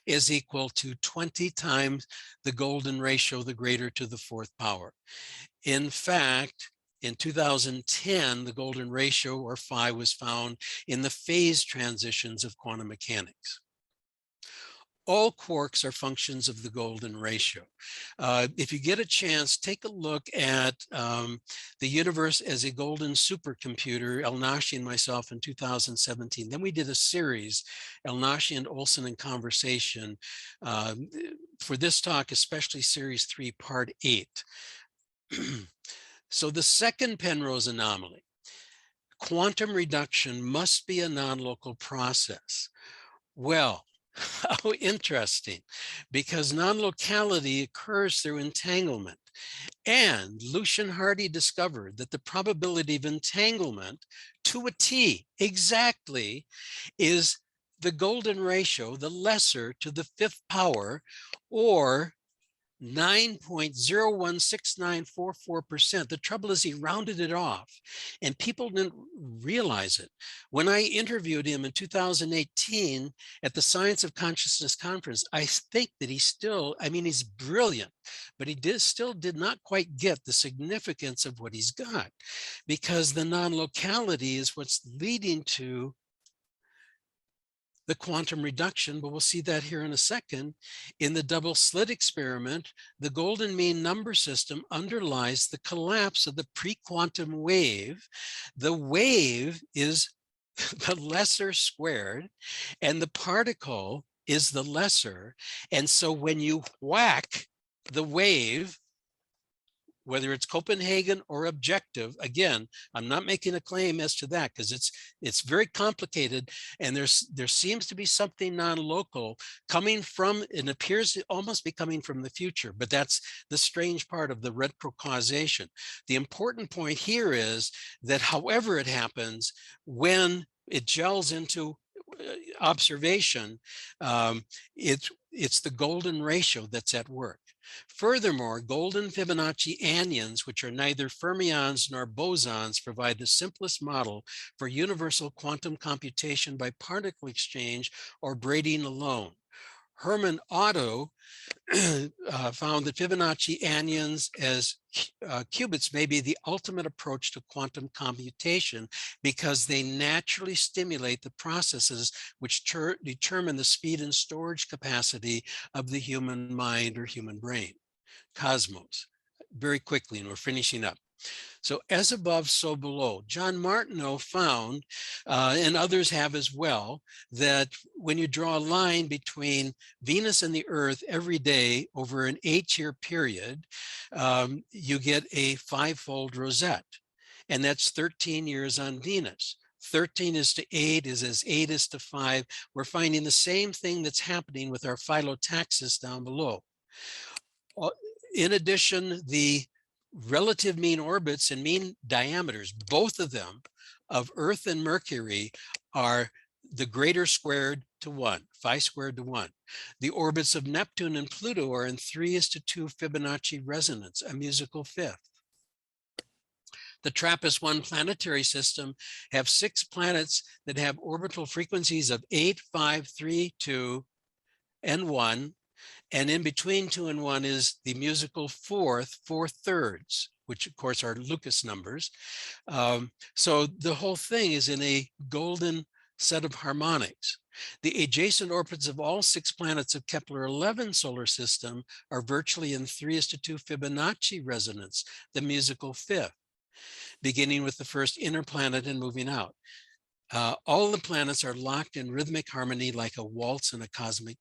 is equal to 20 times the golden ratio, the greater to the 4th power. In fact, in 2010, the golden ratio, or phi, was found in the phase transitions of quantum mechanics. all quarks are functions of the golden ratio. If you get a chance, take a look at the universe as a golden supercomputer, El-Nashi and myself in 2017. Then we did a series, El-Nashi and Olsen in Conversation, for this talk, especially series 3, part 8. So the second Penrose anomaly, quantum reduction must be a non-local process. Well, how interesting, because non-locality occurs through entanglement. And Lucian Hardy discovered that the probability of entanglement to a T exactly is the golden ratio, the lesser to the 5th power, or 9.016944%. The trouble is he rounded it off and people didn't realize it. When I interviewed him in 2018 at the Science of Consciousness conference, I think that he's brilliant, but he still did not quite get the significance of what he's got, because the non-locality is what's leading to the quantum reduction, but we'll see that here in a second. In the double slit experiment, the golden mean number system underlies the collapse of the pre-quantum wave. The wave is the lesser squared, and the particle is the lesser. And so when you whack the wave, whether it's Copenhagen or objective, again, I'm not making a claim as to that because it's very complicated, and there seems to be something non-local coming from, it appears to almost be coming from the future, but that's the strange part of the retrocausation. The important point here is that however it happens, when it gels into observation, it's the golden ratio that's at work. Furthermore, golden Fibonacci anyons, which are neither fermions nor bosons, provide the simplest model for universal quantum computation by particle exchange or braiding alone. Hermann Otto found that Fibonacci anyons as qubits may be the ultimate approach to quantum computation because they naturally stimulate the processes which determine the speed and storage capacity of the human mind or human brain. Cosmos. Very quickly, and we're finishing up. So as above, so below. John Martineau found, and others have as well, that when you draw a line between Venus and the Earth every day over an 8-year period, you get a 5-fold rosette. And that's 13 years on Venus. 13 is to 8 is as 8 is to 5. We're finding the same thing that's happening with our phyllotaxis down below. In addition, the relative mean orbits and mean diameters, both of them, of Earth and Mercury are the greater squared to 1, phi squared to 1. The orbits of Neptune and Pluto are in 3:2 Fibonacci resonance, a musical 5th. The TRAPPIST-1 planetary system have 6 planets that have orbital frequencies of 8, 5, 3, 2, and 1. And in between 2 and 1 is the musical 4th, 4/3, which of course are Lucas numbers. So the whole thing is in a golden set of harmonics. The adjacent orbits of all 6 planets of Kepler-11 solar system are virtually in 3:2 Fibonacci resonance, the musical 5th, beginning with the first inner planet and moving out. All the planets are locked in rhythmic harmony like a waltz in a cosmic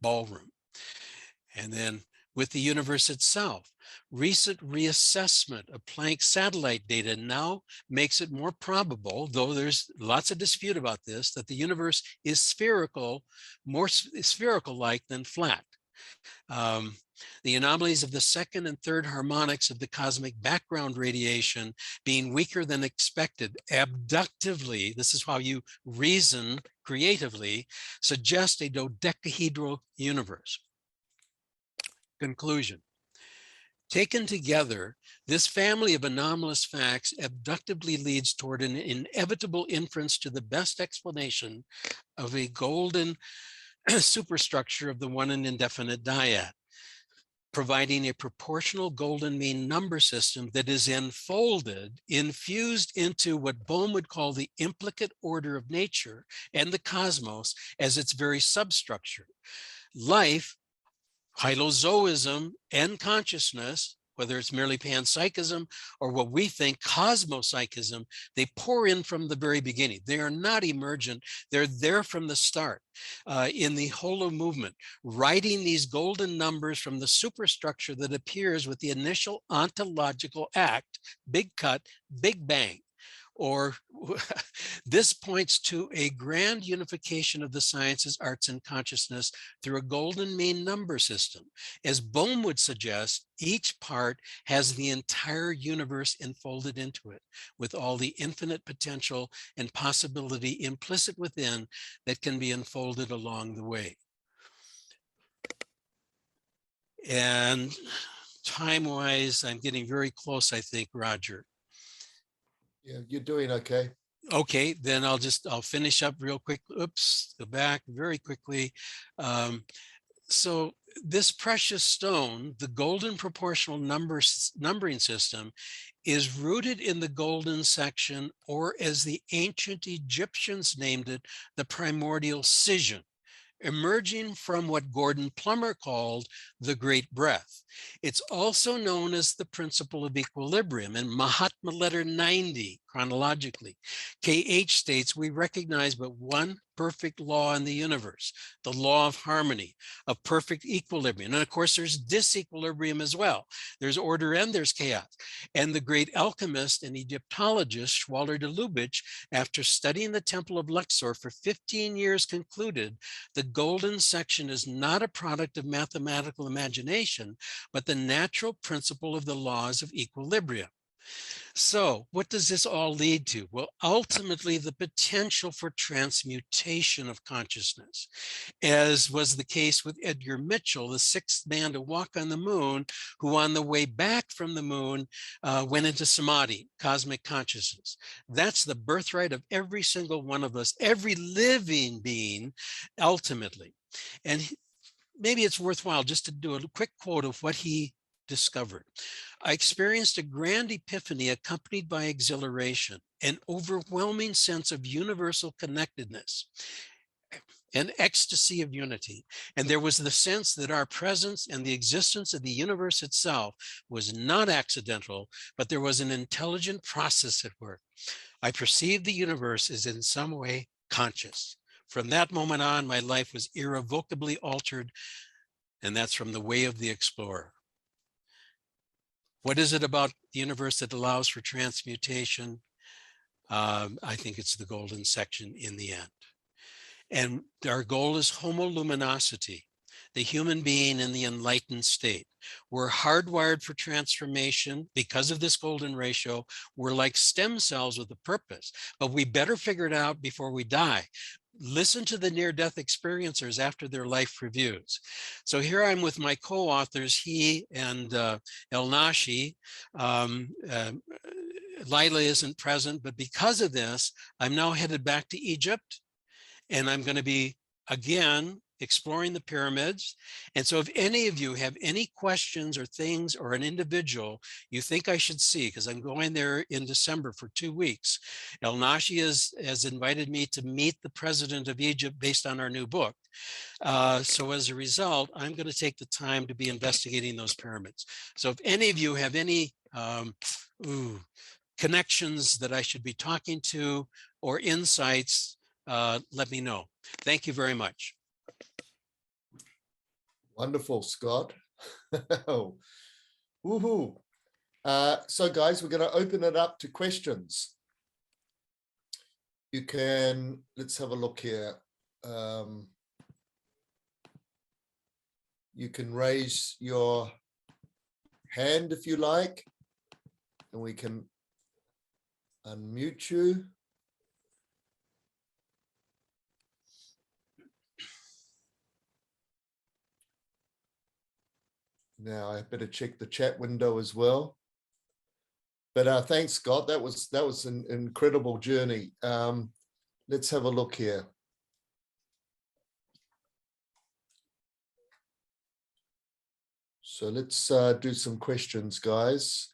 ballroom. And then with the universe itself, recent reassessment of Planck's satellite data now makes it more probable, though there's lots of dispute about this, that the universe is spherical, more spherical-like than flat. The anomalies of the 2nd and 3rd harmonics of the cosmic background radiation being weaker than expected abductively, this is how you reason creatively, suggest a dodecahedral universe. Conclusion. Taken together, this family of anomalous facts abductively leads toward an inevitable inference to the best explanation of a golden superstructure of the one and indefinite dyad. providing a proportional golden mean number system that is enfolded, infused into what Bohm would call the implicate order of nature and the cosmos as its very substructure. Life, hylozoism, and consciousness, whether it's merely panpsychism or what we think cosmopsychism, they pour in from the very beginning. They are not emergent. They're there from the start in the holo movement, writing these golden numbers from the superstructure that appears with the initial ontological act, big cut, big bang. Or this points to a grand unification of the sciences, arts, and consciousness through a golden mean number system. As Bohm would suggest, each part has the entire universe enfolded into it, with all the infinite potential and possibility implicit within that can be unfolded along the way. And time-wise, I'm getting very close, I think, Roger. Yeah, you're doing okay. Okay, then I'll finish up real quick. Oops, go back very quickly. So this precious stone, the golden proportional numbering system, is rooted in the golden section, or as the ancient Egyptians named it, the primordial scission, emerging from what Gordon Plummer called the great breath. It's also known as the principle of equilibrium. In Mahatma letter 90, chronologically, KH states, we recognize but one perfect law in the universe, the law of harmony, of perfect equilibrium. And of course, there's disequilibrium as well. There's order and there's chaos. And the great alchemist and Egyptologist, Schwaller de Lubitsch, after studying the Temple of Luxor for 15 years, concluded the golden section is not a product of mathematical imagination, but the natural principle of the laws of equilibrium. So what does this all lead to? Well, ultimately, the potential for transmutation of consciousness, as was the case with Edgar Mitchell, the sixth man to walk on the moon, who on the way back from the moon went into samadhi, cosmic consciousness. That's the birthright of every single one of us, every living being, ultimately. And maybe it's worthwhile just to do a quick quote of what he discovered. I experienced a grand epiphany accompanied by exhilaration, an overwhelming sense of universal connectedness, an ecstasy of unity. And there was the sense that our presence and the existence of the universe itself was not accidental, but there was an intelligent process at work. I perceived the universe as in some way conscious. From that moment on, my life was irrevocably altered, and that's from The Way of the Explorer. What is it about the universe that allows for transmutation? I think it's the golden section in the end. And our goal is homoluminosity, the human being in the enlightened state. We're hardwired for transformation because of this golden ratio. We're like stem cells with a purpose, but we better figure it out before we die. Listen to the near-death experiencers after their life reviews. So here I'm with my co-authors, he and El Nashi. Lila isn't present, but because of this, I'm now headed back to Egypt, and I'm going to be, again, exploring the pyramids. And so if any of you have any questions or things or an individual you think I should see, because I'm going there in December for 2 weeks, El Nashi has invited me to meet the president of Egypt based on our new book. So as a result, I'm going to take the time to be investigating those pyramids. So if any of you have any connections that I should be talking to or insights, let me know. Thank you very much. Wonderful, Scott. Woohoo. So guys, we're going to open it up to questions. You can, let's have a look here. You can raise your hand if you like, and we can unmute you. Now I better check the chat window as well. But thanks, Scott. That was an incredible journey. Let's have a look here. So let's do some questions, guys.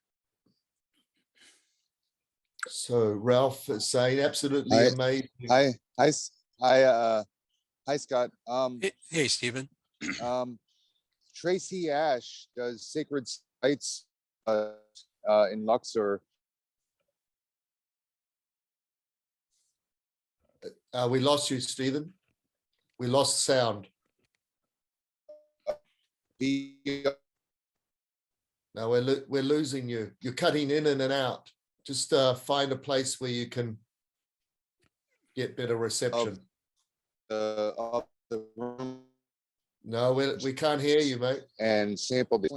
So Ralph is saying absolutely amazing. Hi, Scott. Hey, Stephen. Tracy Ash does sacred sites in Luxor. We lost you, Stephen. We lost sound. No, we're losing you. You're cutting in and out. Just find a place where you can get better reception. Of the room. No, we can't hear you, mate. And sample the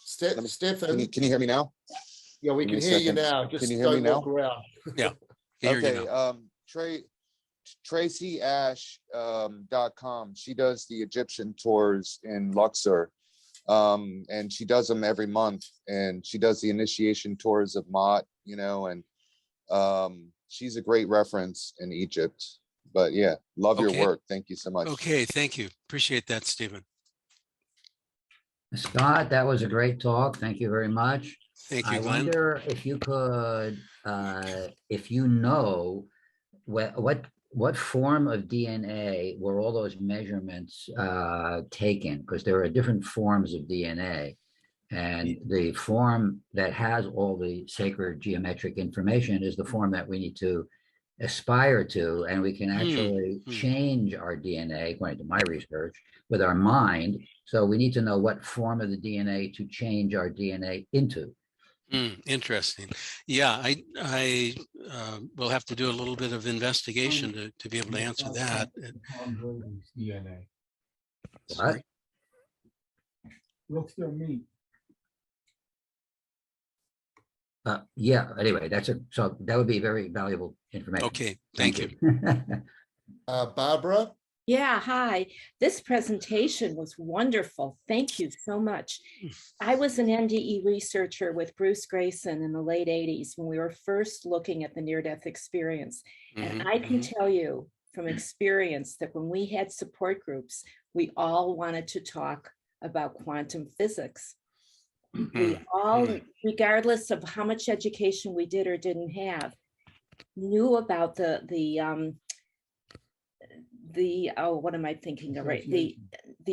Stefan. Can you hear me now? Yeah, we can hear you now. Just can you hear me don't now? walk around. Yeah. Okay. TracyAsh.com. She does the Egyptian tours in Luxor. And she does them every month, and she does the initiation tours of Mott, you know, and she's a great reference in Egypt. But yeah, love your work. Thank you so much. Okay, thank you. Appreciate that, Stephen. Scott, that was a great talk. Thank you very much. Thank you, I Glenn. wonder if you could, if you know what form of DNA were all those measurements taken? Because there are different forms of DNA. And the form that has all the sacred geometric information is the form that we need to aspire to, and we can actually change our DNA, according to my research, with our mind. So we need to know what form of the DNA to change our DNA into. Interesting. Yeah, I will have to do a little bit of investigation to be able to answer that. DNA. What? Looks to me. Yeah, anyway, so that would be very valuable information. Okay, thank you. Barbara? Yeah, hi. This presentation was wonderful. Thank you so much. I was an NDE researcher with Bruce Grayson in the late 80s when we were first looking at the near-death experience. And I can tell you from experience that when we had support groups, we all wanted to talk about quantum physics. We all, regardless of how much education we did or didn't have, knew about oh, what am I thinking of, right? The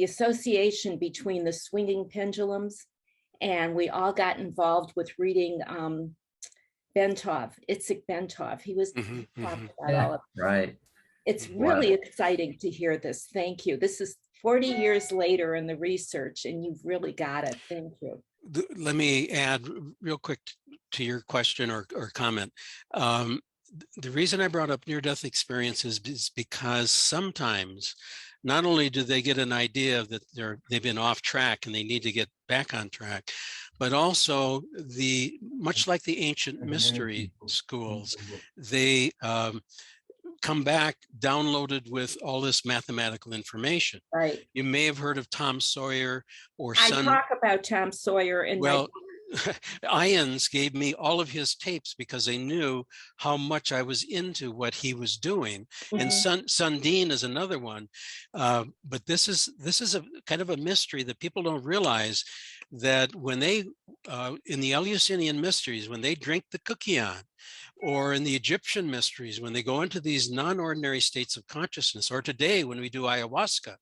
association between the swinging pendulums, and we all got involved with reading Itzik Bentov. He was talking about all of it. Right. It's really exciting to hear this. Thank you. This is 40 years later in the research, and you've really got it. Thank you. Let me add real quick to your question or comment. The reason I brought up near-death experiences is because sometimes not only do they get an idea that they've been off track and they need to get back on track, but also much like the ancient mystery schools, they come back downloaded with all this mathematical information. Right. You may have heard of Tom Sawyer or I talk about Tom Sawyer in my Ians gave me all of his tapes because they knew how much I was into what he was doing. And Sundin is another one. But this is a kind of a mystery that people don't realize, that when they, in the Eleusinian mysteries, when they drink the kukion, or in the Egyptian mysteries, when they go into these non-ordinary states of consciousness, or today when we do ayahuasca,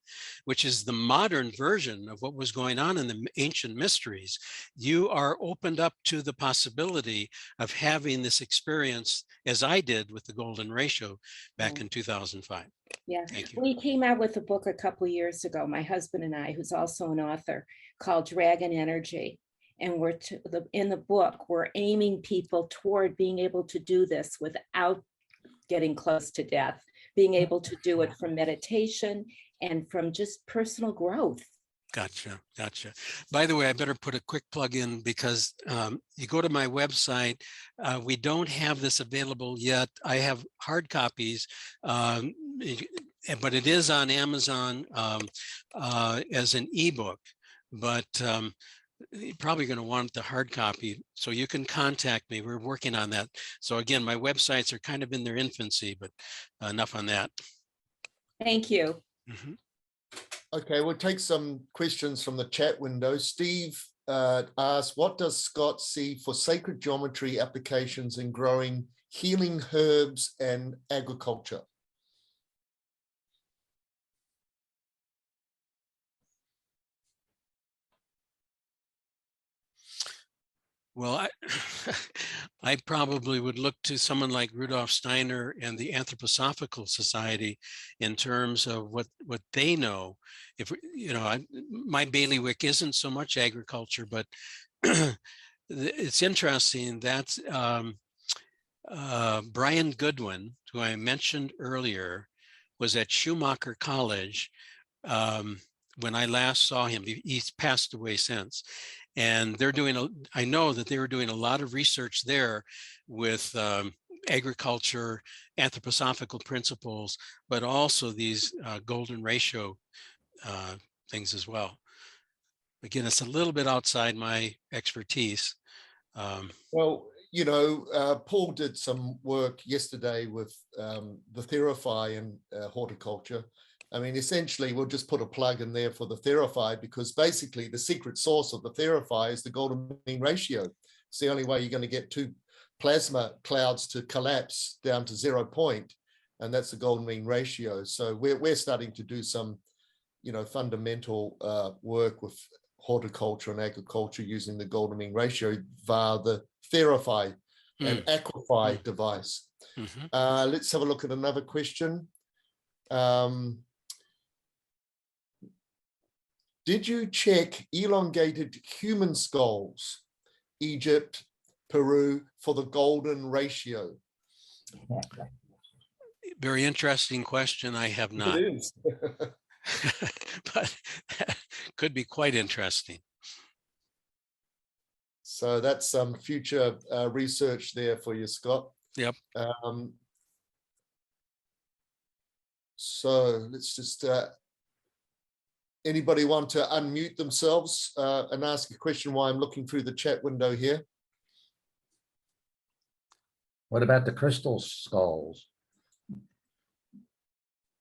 which is the modern version of what was going on in the ancient mysteries, you are opened up to the possibility of having this experience, as I did with the golden ratio back in 2005. Yeah, thank you. We came out with a book a couple of years ago, my husband and I, who's also an author, called Dragon Energy. And in the book, we're aiming people toward being able to do this without getting close to death, being able to do it from meditation and from just personal growth. Gotcha. By the way, I better put a quick plug in because you go to my website. We don't have this available yet. I have hard copies, but it is on Amazon as an ebook. But you're probably going to want the hard copy, so you can contact me. We're working on that. So again, my websites are kind of in their infancy, but enough on that. Thank you. Okay, we'll take some questions from the chat window. Steve asked, what does Scott see for sacred geometry applications in growing healing herbs and agriculture? Well, I probably would look to someone like Rudolf Steiner and the Anthroposophical Society in terms of what they know. If you know, my bailiwick isn't so much agriculture, but it's interesting that Brian Goodwin, who I mentioned earlier, was at Schumacher College when I last saw him. He's passed away since. And they're doing, I know that they were doing a lot of research there with agriculture, anthroposophical principles, but also these golden ratio things as well. Again, it's a little bit outside my expertise. Well, you know, Paul did some work yesterday with the Theraphi and horticulture. I mean, essentially, we'll just put a plug in there for the Theraphi, because basically the secret sauce of the Theraphi is the golden mean ratio. It's the only way you're going to get two plasma clouds to collapse down to 0 point, and that's the golden mean ratio. So we're starting to do some, you know, fundamental work with horticulture and agriculture using the golden mean ratio via the Theraphi and Aquify device. Let's have a look at another question. Did you check elongated human skulls, Egypt, Peru, for the golden ratio? Very interesting question. I have not. It is. But that could be quite interesting. So that's some future research there for you, Scott. Yep. So let's just, anybody want to unmute themselves and ask a question while I'm looking through the chat window here? What about the crystal skulls?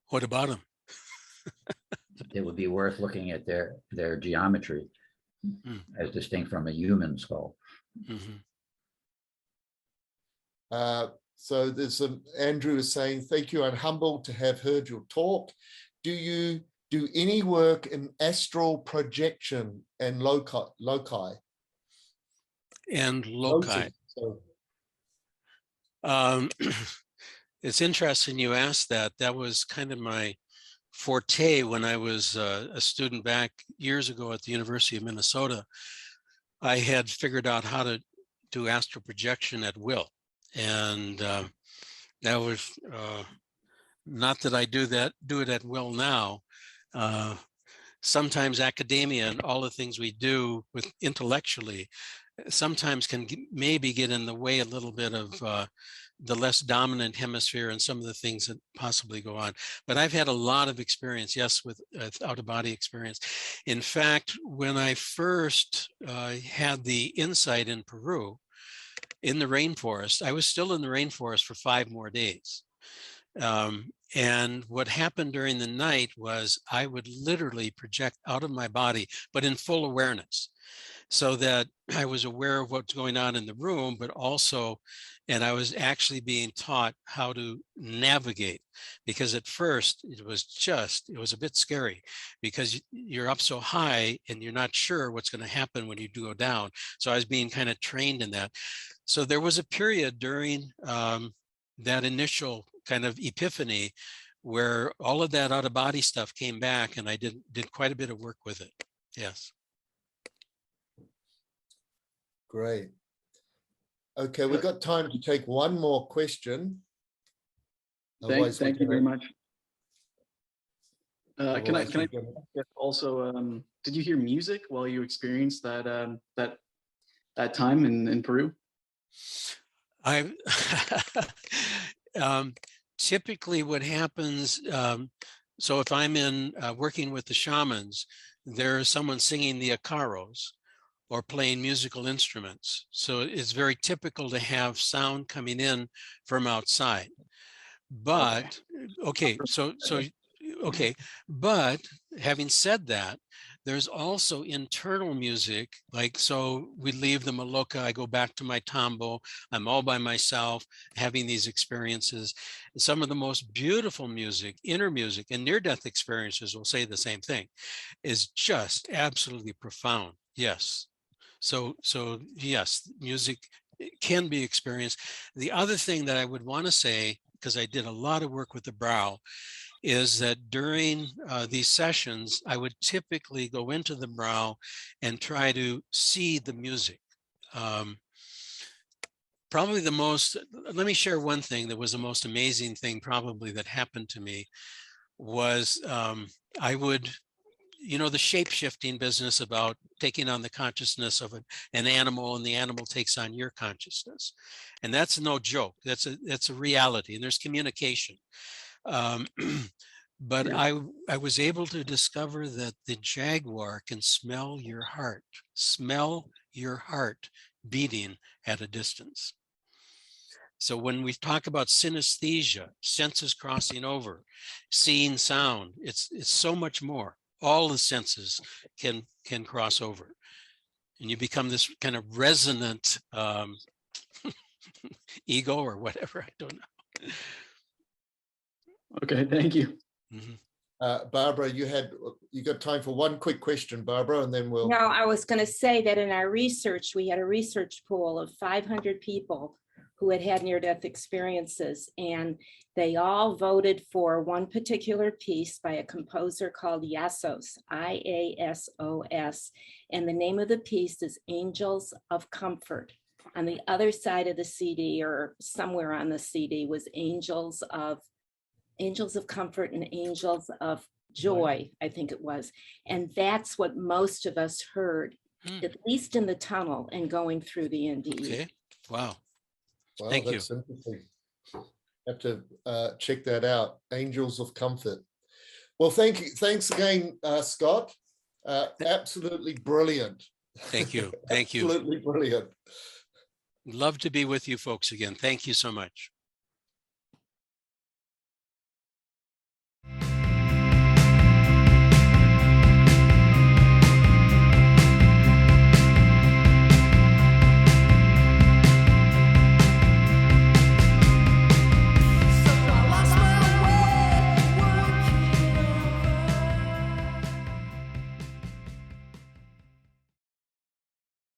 What about them? It would be worth looking at their geometry as distinct from a human skull. So there's Andrew is saying, thank you, I'm humbled to have heard your talk. Do you do any work in astral projection and loci? And loci. It's interesting you asked that. That was kind of my forte when I was a student back years ago at the University of Minnesota. I had figured out how to do astral projection at will. And that was not that I do it at will now. Sometimes academia and all the things we do with intellectually sometimes can maybe get in the way a little bit of the less dominant hemisphere and some of the things that possibly go on. But I've had a lot of experience, yes, with out-of-body experience. In fact, when I first had the insight in Peru, in the rainforest, I was still in the rainforest for 5 more days. And what happened during the night was I would literally project out of my body, but in full awareness, so that I was aware of what's going on in the room, but also, and I was actually being taught how to navigate, because at first it was a bit scary because you're up so high and you're not sure what's going to happen when you do go down. So I was being kind of trained in that. So there was a period during that initial kind of epiphany where all of that out-of-body stuff came back, and I did quite a bit of work with it. Yes. Great. Okay, we've got time to take one more question. Thank you very much. Can I also, did you hear music while you experienced that that time in Peru? I typically what happens, so if I'm in working with the shamans, there's someone singing the acaros or playing musical instruments. So it's very typical to have sound coming in from outside. But okay, so Okay, but having said that, there's also internal music, like, so we leave the Maloka, I go back to my tambo, I'm all by myself, having these experiences. Some of the most beautiful music, inner music, and near-death experiences will say the same thing, is just absolutely profound. Yes. So yes, music can be experienced. The other thing that I would want to say, because I did a lot of work with the brow, is that during these sessions, I would typically go into the brow and try to see the music. Probably the most, let me share one thing that was the most amazing thing probably that happened to me was I would, you know, the shape-shifting business about taking on the consciousness of an animal, and the animal takes on your consciousness. And that's no joke. That's a reality, and there's communication. But I was able to discover that the jaguar can smell your heart beating at a distance. So when we talk about synesthesia, senses crossing over, seeing sound, it's so much more. All the senses can cross over, and you become this kind of resonant ego or whatever. I don't know. Okay, thank you. Mm-hmm. Barbara, you got time for one quick question, Barbara, and then we'll. No, I was going to say that in our research, we had a research pool of 500 people who had had near-death experiences, and they all voted for one particular piece by a composer called Iassos, I-A-S-O-S, and the name of the piece is Angels of Comfort. On the other side of the CD, or somewhere on the CD, was Angels of Comfort and Angels of Joy, I think it was. And that's what most of us heard, at least in the tunnel and going through the NDE. Okay. Wow. Wow, Thank you. that's interesting. Have to check that out. Angels of Comfort. Well, thank you. Thanks again, Scott. Absolutely brilliant. Thank you. Thank you. Absolutely brilliant. Love to be with you folks again. Thank you so much.